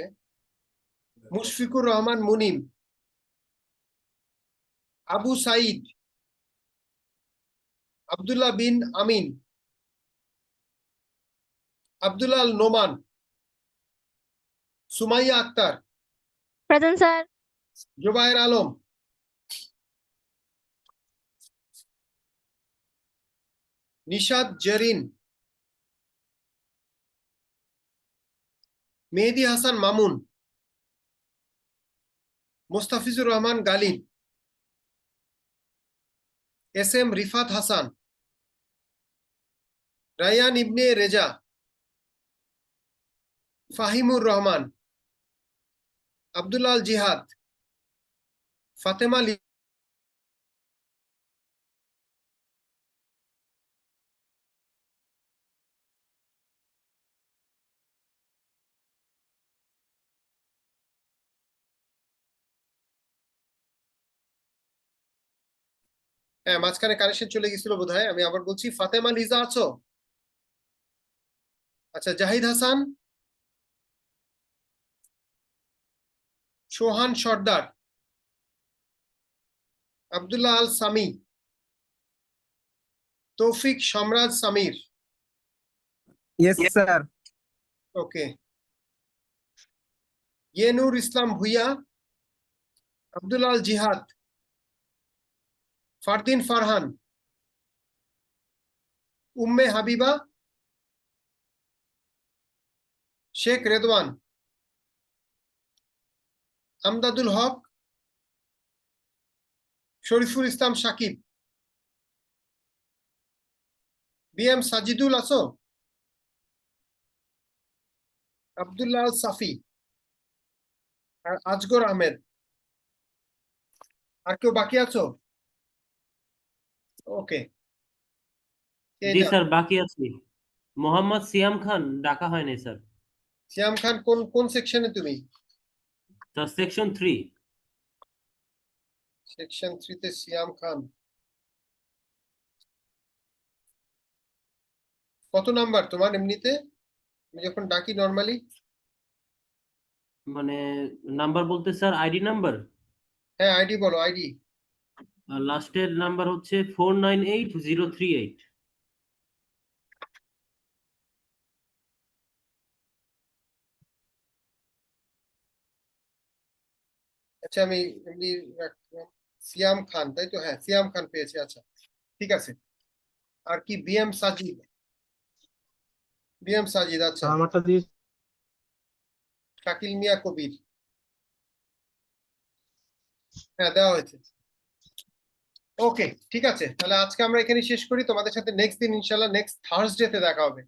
Mushfiqur Rahman Munim, Abu Saeed, Abdullah Bin Amin, Abdullah Al Noman, Sumaiya Akter, present sir. Zubair Alam, Nishad Zerin, Mehedi Hasan Mamun, Mostafizur Rahman Galib, S M Rifat Hasan, Rayan Ibne Reza, Fahimur Rahman, Abdullah Al Jihad, Fatema হ্যাঁ, মাঝখানে কানেকশন চলে গেছিল বোধহয়, আমি আবার বলছি, ফাতেমা লিজা আছো? আচ্ছা, জাহিদ হাসান, সোহান সর্দার, আব্দুল্লাহ আল সামি, তৌফিক সম্রাজ সামির, ইয়েস স্যার। ওকে। ইয়েনুর ইসলাম ভুইয়া, আব্দুল্লাহ আল জিহাদ, ফারদিন ফারহান, উম্মে হাবিবা, শেখ রেদওয়ান, আমদাদুল হক, শরীফুল ইসলাম সাকিব, বি এম সাজিদুল আছো? আব্দুল্লাহ আল সাফি, আর আজগর আহমেদ। আর কেউ বাকি আছো? ওকে, জি স্যার, বাকি আছি। মোহাম্মদ সিয়াম খান ডাকা হয়নি স্যার। সিয়াম খান কোন কোন সেকশনে তুমি? Sir section 3। সেকশন 3 তে সিয়াম খান কত নাম্বার তোমার এমনিতে, আমি যখন ডাকি নরমালি? মানে নাম্বার বলতে স্যার আইডি নাম্বার? হ্যাঁ, আইডি বলো, আইডি। লাস্টের নাম্বার হচ্ছে 498038। আচ্ছা, আমি এমনি সিয়াম খান, তাই তো? হ্যাঁ, সিয়াম খান পেয়েছি, আচ্ছা ঠিক আছে। আর কি? বিএম সাজিদ, বিএম সাজিদ, আচ্ছা। আমারটা দিয়ে শাকিল মিয়া কবির, হ্যাঁ দেওয়া হয়েছে। ওকে, ঠিক আছে, তাহলে আজকে আমরা এখানে শেষ করি। তোমাদের সাথে নেক্সট দিন ইনশাল্লাহ নেক্সট থার্সডে তে দেখা হবে।